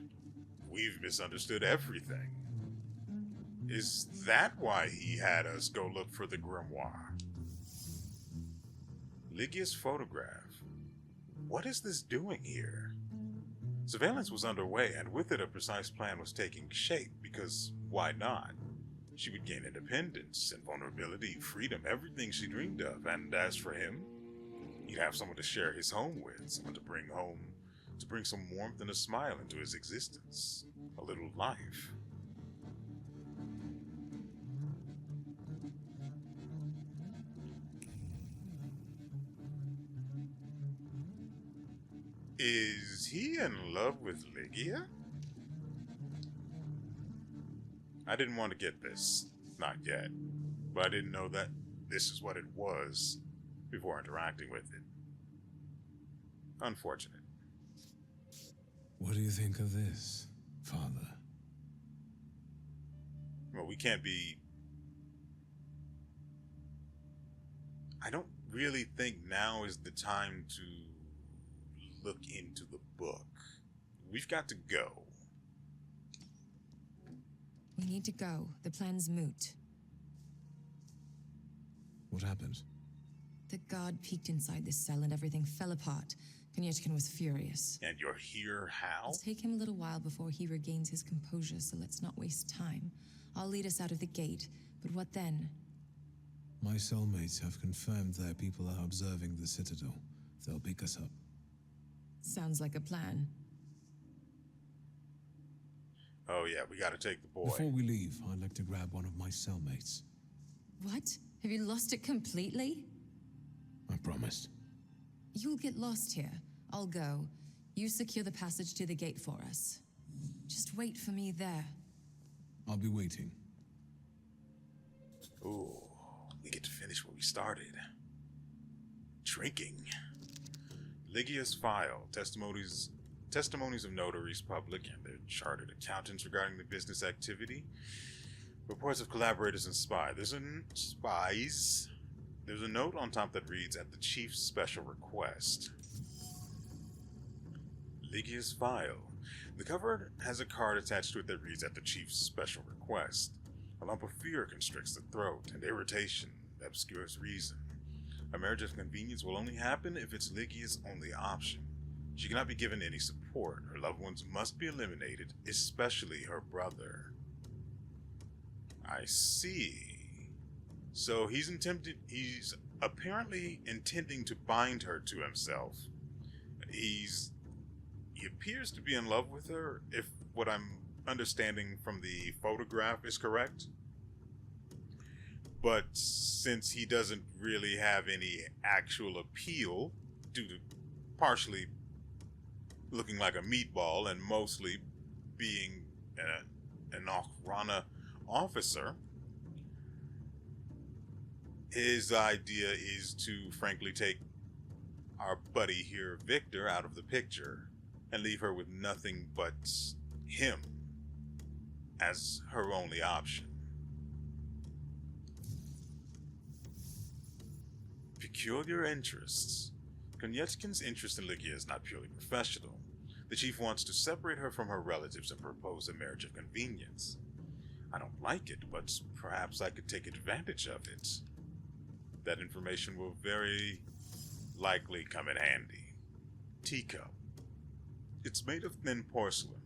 we've misunderstood everything. Is that why he had us go look for the grimoire? Lygia's photograph. What is this doing here? Surveillance was underway, and with it a precise plan was taking shape, because why not? She would gain independence, invulnerability, freedom, everything she dreamed of, and as for him, he'd have someone to share his home with, someone to bring home, to bring some warmth and a smile into his existence, a little life. Is he in love with Lygia? I didn't want to get this, not yet, but I didn't know that this is what it was before interacting with it. Unfortunate. What do you think of this, Father? Well, we can't be... I don't really think now is the time to look into the book. We've got to go. We need to go. The plan's moot. What happened? The guard peeked inside this cell and everything fell apart. Konyechkin was furious. And you're here how? It'll take him a little while before he regains his composure, so let's not waste time. I'll lead us out of the gate, but what then? My cellmates have confirmed their people are observing the Citadel. They'll pick us up. Sounds like a plan. Oh yeah, we gotta take the boy. Before we leave, I'd like to grab one of my cellmates. What? Have you lost it completely? I promised. You'll get lost here. I'll go. You secure the passage to the gate for us. Just wait for me there. I'll be waiting. Ooh, we get to finish where we started. Drinking. Lygia's file, testimonies of notaries public and their chartered accountants regarding the business activity, reports of collaborators and spies. There's a note on top that reads, at the chief's special request. Lygia's file. The cover has a card attached to it that reads, at the chief's special request. A lump of fear constricts the throat, and irritation obscures reason. A marriage of convenience will only happen if it's Lygia's only option. She cannot be given any support. Her loved ones must be eliminated, especially her brother. I see. So he's apparently intending to bind her to himself. He appears to be in love with her, if what I'm understanding from the photograph is correct. But since he doesn't really have any actual appeal, due to partially looking like a meatball and mostly being an Okhrana officer, his idea is to frankly take our buddy here, Victor, out of the picture and leave her with nothing but him as her only option. Peculiar interests. Konyechkin's interest in Lygia is not purely professional. The chief wants to separate her from her relatives and propose a marriage of convenience. I don't like it, but perhaps I could take advantage of it. That information will very likely come in handy. Teacup. It's made of thin porcelain.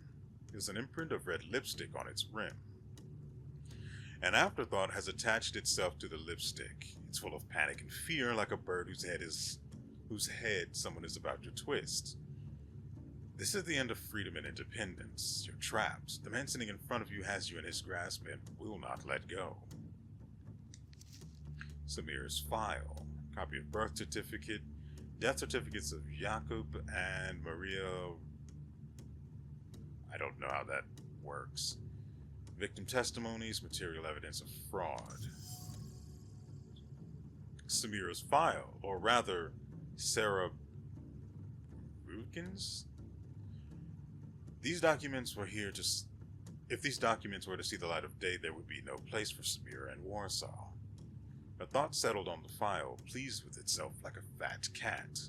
There's an imprint of red lipstick on its rim. An afterthought has attached itself to the lipstick. It's full of panic and fear, like a bird whose head someone is about to twist. This is the end of freedom and independence. You're trapped. The man sitting in front of you has you in his grasp and will not let go. Samir's file. Copy of birth certificate, death certificates of Jakub and Maria. I don't know how that works. Victim testimonies, material evidence of fraud. Samir's file, or rather, Sarah Brukin's. These documents were here If these documents were to see the light of day, there would be no place for Samira in Warsaw. A thought settled on the file, pleased with itself like a fat cat.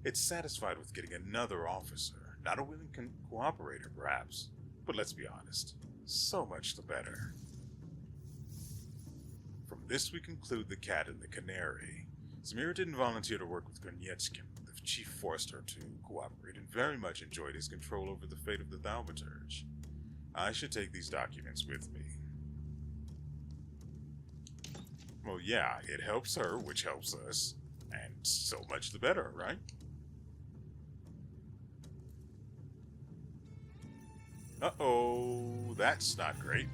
It's satisfied with getting another officer, not a willing cooperator perhaps, but let's be honest, so much the better. From this we conclude the cat and the canary. Samira didn't volunteer to work with Gonetskin. The chief forced her to cooperate and very much enjoyed his control over the fate of the Thaumaturge. I should take these documents with me. Well, yeah, it helps her, which helps us, and so much the better, right? Uh-oh, that's not great.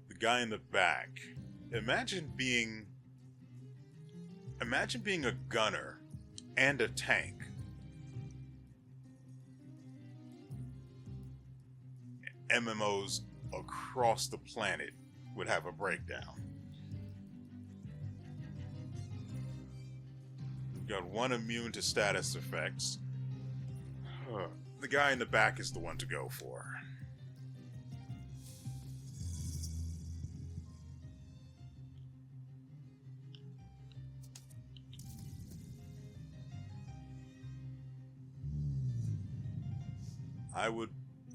The guy in the back. Imagine being a gunner and a tank. MMOs across the planet would have a breakdown. We've got one immune to status effects. The guy in the back is the one to go for. I would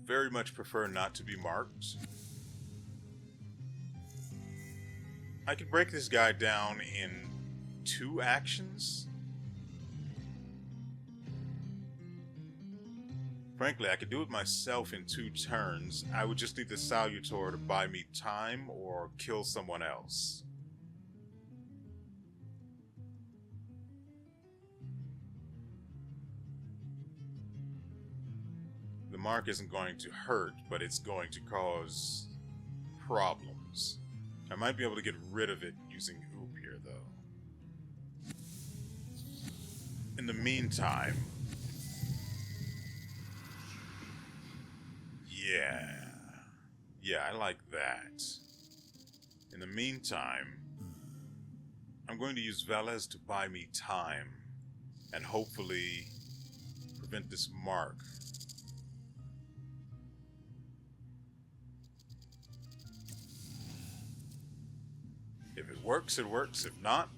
very much prefer not to be marked. I could break this guy down in 2 actions. Frankly, I could do it myself in 2 turns. I would just need the salutor to buy me time or kill someone else. The mark isn't going to hurt, but it's going to cause problems. I might be able to get rid of it using Oop here, though. In the meantime... Yeah, I like that. In the meantime, I'm going to use Velez to buy me time and hopefully prevent this mark. If it works, it works. If not,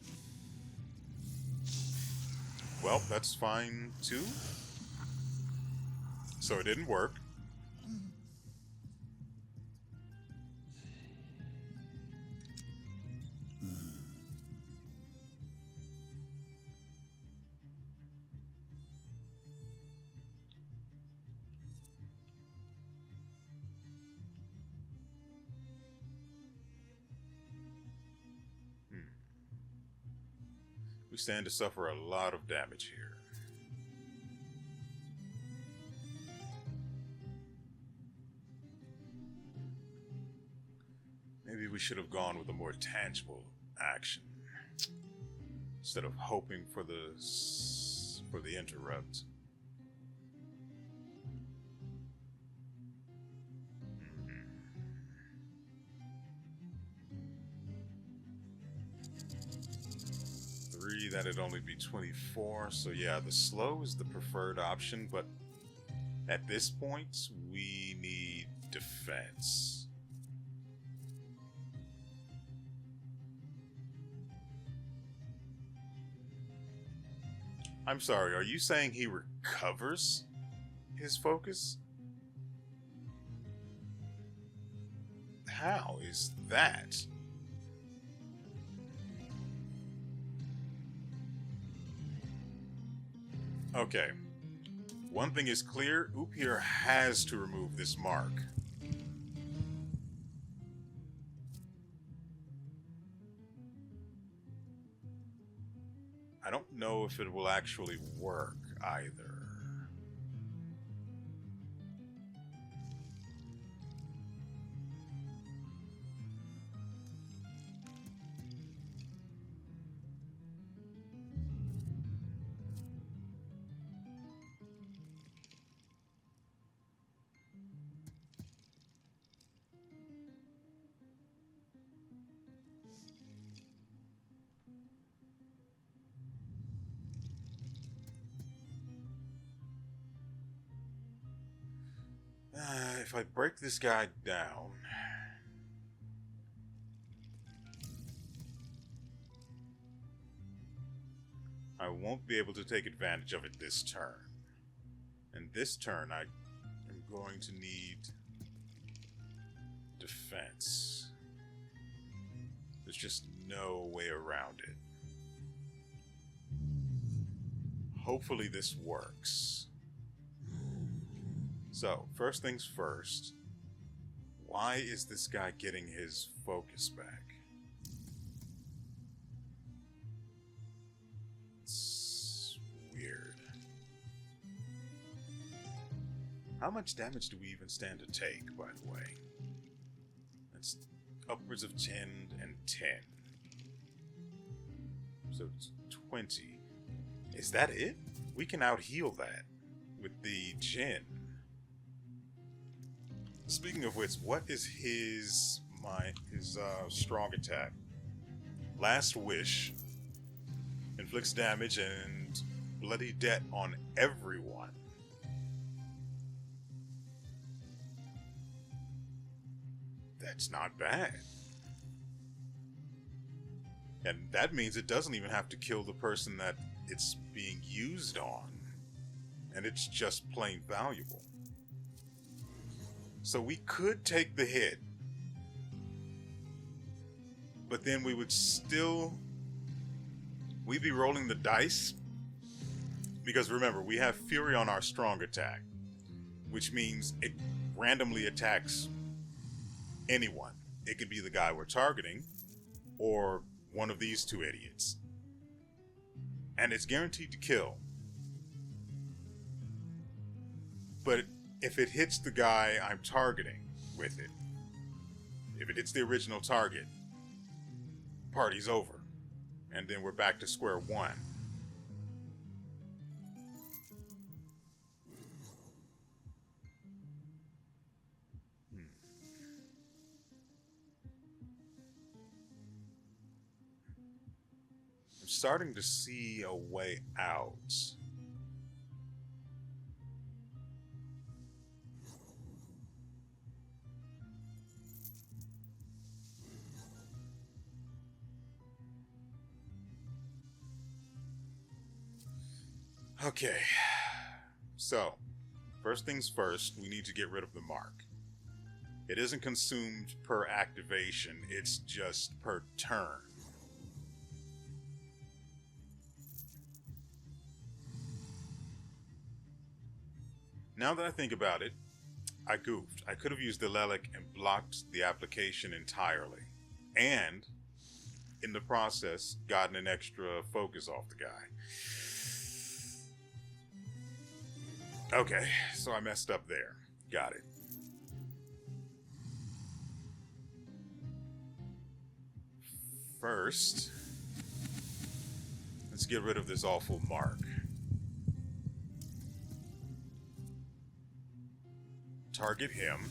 well, that's fine too. So it didn't work. We stand to suffer a lot of damage here. Maybe we should have gone with a more tangible action instead of hoping for the interrupt. That'd only be 24, so yeah, the slow is the preferred option, but at this point, we need defense. I'm sorry, are you saying he recovers his focus? How is that? Okay. One thing is clear, Oop here has to remove this mark. I don't know if it will actually work either. If I break this guy down... I won't be able to take advantage of it this turn. And this turn, I am going to need defense. There's just no way around it. Hopefully this works. So, first things first. Why is this guy getting his focus back? It's weird. How much damage do we even stand to take, by the way? That's upwards of 10 and 10. So it's 20. Is that it? We can out-heal that with the Jinn. Speaking of which, what is his strong attack? Last Wish. Inflicts damage and bloody debt on everyone. That's not bad. And that means it doesn't even have to kill the person that it's being used on. And it's just plain valuable. So we could take the hit. But then we would still... We'd be rolling the dice. Because remember, we have Fury on our strong attack. Which means it randomly attacks anyone. It could be the guy we're targeting. Or one of these two idiots. And it's guaranteed to kill. But if it hits the guy I'm targeting with it, if it hits the original target, party's over. And then we're back to square one. I'm starting to see a way out. Okay, so first things first, we need to get rid of the mark. It isn't consumed per activation, it's just per turn. Now that I think about it, I goofed. I could have used the Lelic and blocked the application entirely. And, in the process, gotten an extra focus off the guy. Okay, so I messed up there. Got it. First, let's get rid of this awful mark. Target him.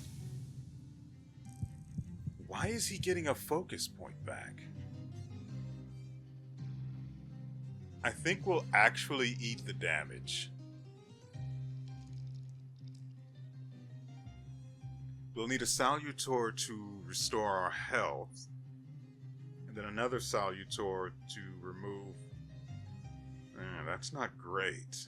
Why is he getting a focus point back? I think we'll actually eat the damage. We'll need a salutor to restore our health. And then another salutor to remove... that's not great.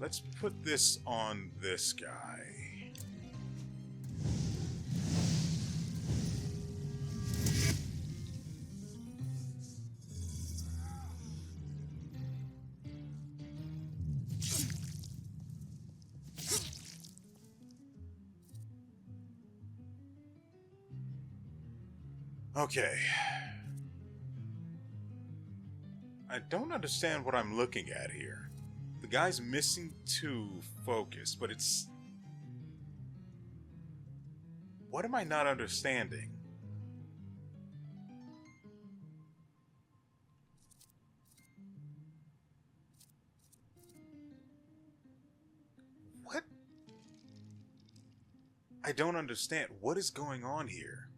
Let's put this on this guy. Okay. I don't understand what I'm looking at here. The guy's missing 2 focus, but it's... What am I not understanding? What? I don't understand. What is going on here?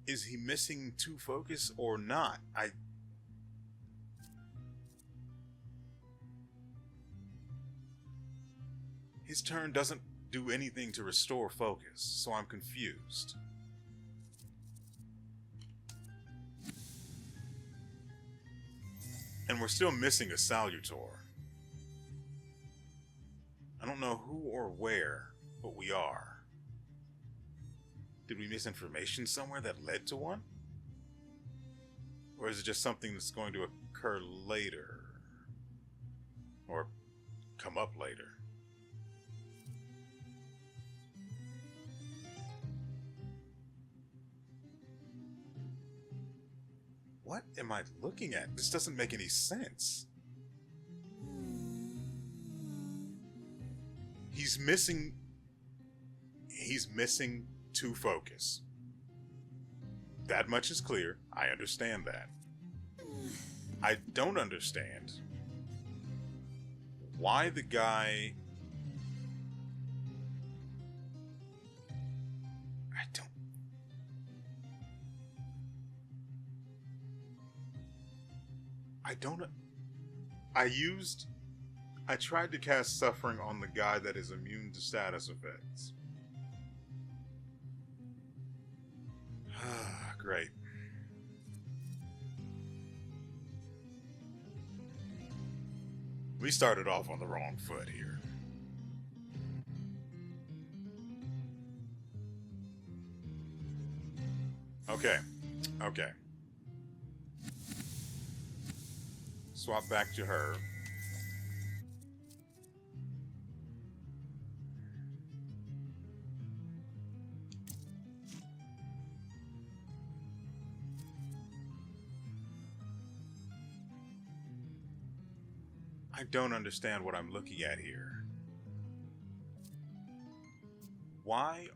Is he missing 2 focus or not? His turn doesn't do anything to restore focus, so I'm confused. And we're still missing a salutor. I don't know who or where, but we are. Did we miss information somewhere that led to one? Or is it just something that's going to occur later? Or come up later? What am I looking at? This doesn't make any sense. He's missing 2 focus. That much is clear. I understand that. I don't understand why the guy... I tried to cast Suffering on the guy that is immune to status effects. Great. We started off on the wrong foot here. Okay. Okay. Swap back to her. I don't understand what I'm looking at here. Why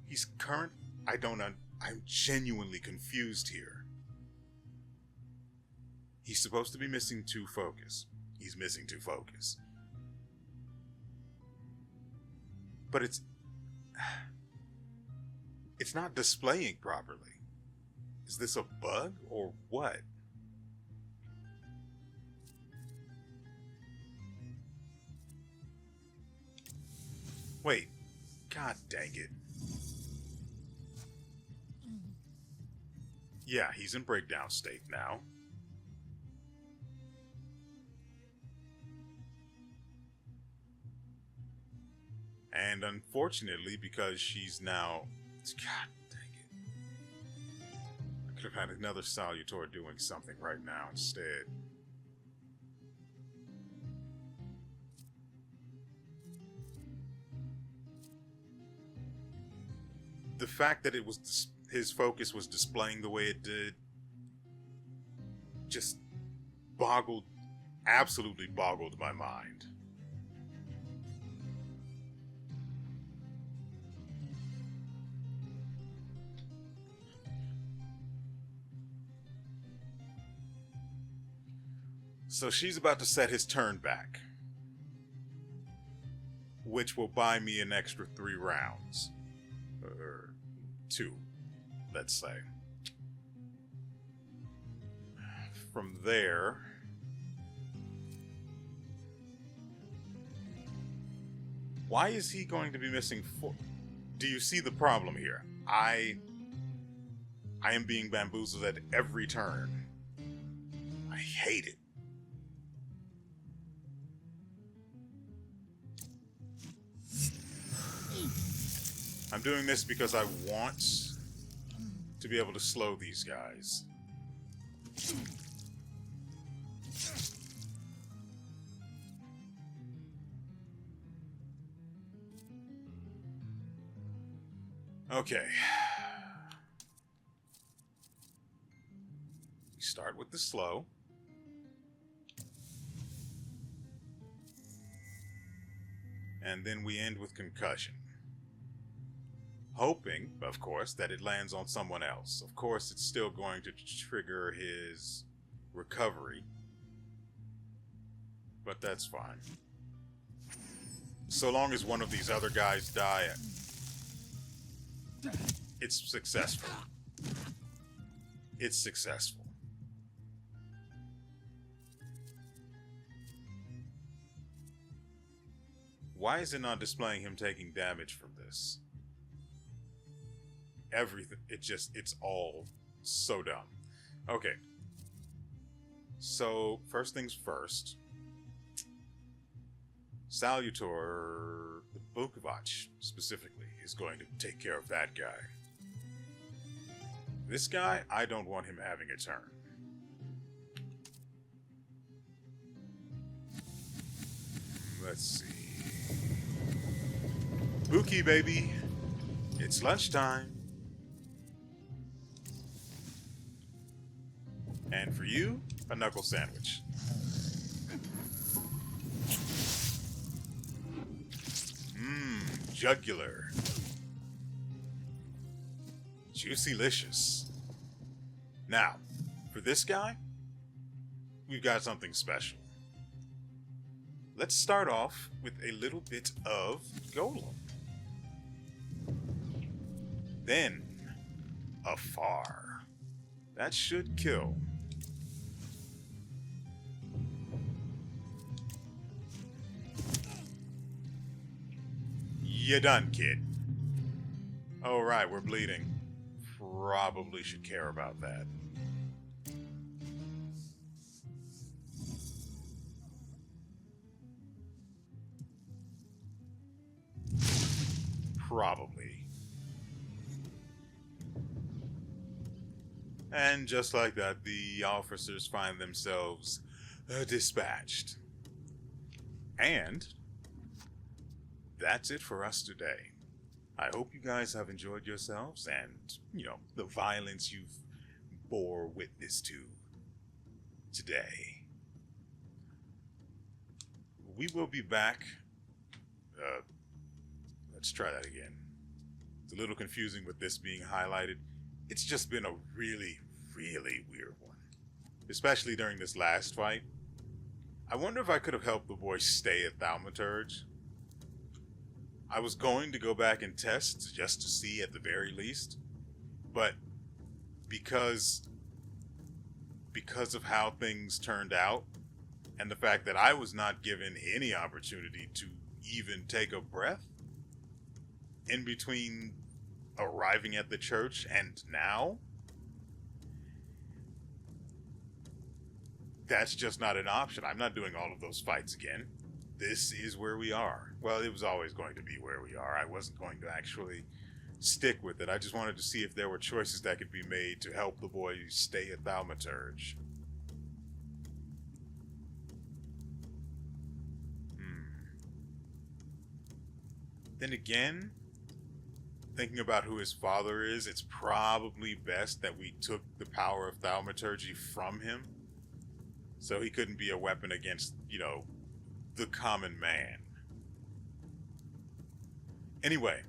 he's current? I'm genuinely confused here. He's supposed to be missing 2 focus. He's missing 2 focus. But it's not displaying properly. Is this a bug or what? Wait, god dang it. Yeah, he's in breakdown state now. And unfortunately, because she's now... God dang it. I could have had another salutor doing something right now instead. The fact that it was his focus was displaying the way it did just absolutely boggled my mind. So she's about to set his turn back, which will buy me an extra 3 rounds. Or 2, let's say. From there, why is he going to be missing 4? Do you see the problem here? I am being bamboozled at every turn. I hate it. I'm doing this because I want to be able to slow these guys. Okay. We start with the slow. And then we end with concussion. Hoping, of course, that it lands on someone else. Of course, it's still going to trigger his recovery. But that's fine. So long as one of these other guys die, it's successful. It's successful. Why is it not displaying him taking damage from this? Everything, it's all so dumb. Okay. So, first things first. Salutor, the Bukovac specifically, is going to take care of that guy. This guy, I don't want him having a turn. Let's see. Buki, baby. It's lunchtime. And for you, a knuckle sandwich. Jugular. Juicy-licious. Now, for this guy, we've got something special. Let's start off with a little bit of Golem. Then, a Far. That should kill. You done, kid. Oh, right, we're bleeding. Probably should care about that. Probably. And just like that, the officers find themselves dispatched. And that's it for us today. I hope you guys have enjoyed yourselves and, the violence you've bore witness to today. We will be back. Let's try that again. It's a little confusing with this being highlighted. It's just been a really, really weird one. Especially during this last fight. I wonder if I could have helped the boy stay at Thaumaturge. I was going to go back and test just to see at the very least, but because of how things turned out and the fact that I was not given any opportunity to even take a breath in between arriving at the church and now, that's just not an option. I'm not doing all of those fights again. This is where we are. Well, it was always going to be where we are. I wasn't going to actually stick with it. I just wanted to see if there were choices that could be made to help the boy stay at Thaumaturge. Then again, thinking about who his father is, it's probably best that we took the power of thaumaturgy from him so he couldn't be a weapon against, the common man. Anyway,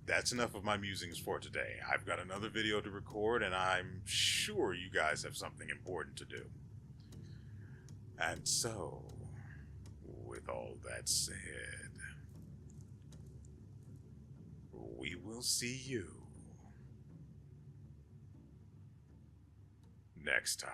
that's enough of my musings for today. I've got another video to record, and I'm sure you guys have something important to do. And so, with all that said, we will see you next time.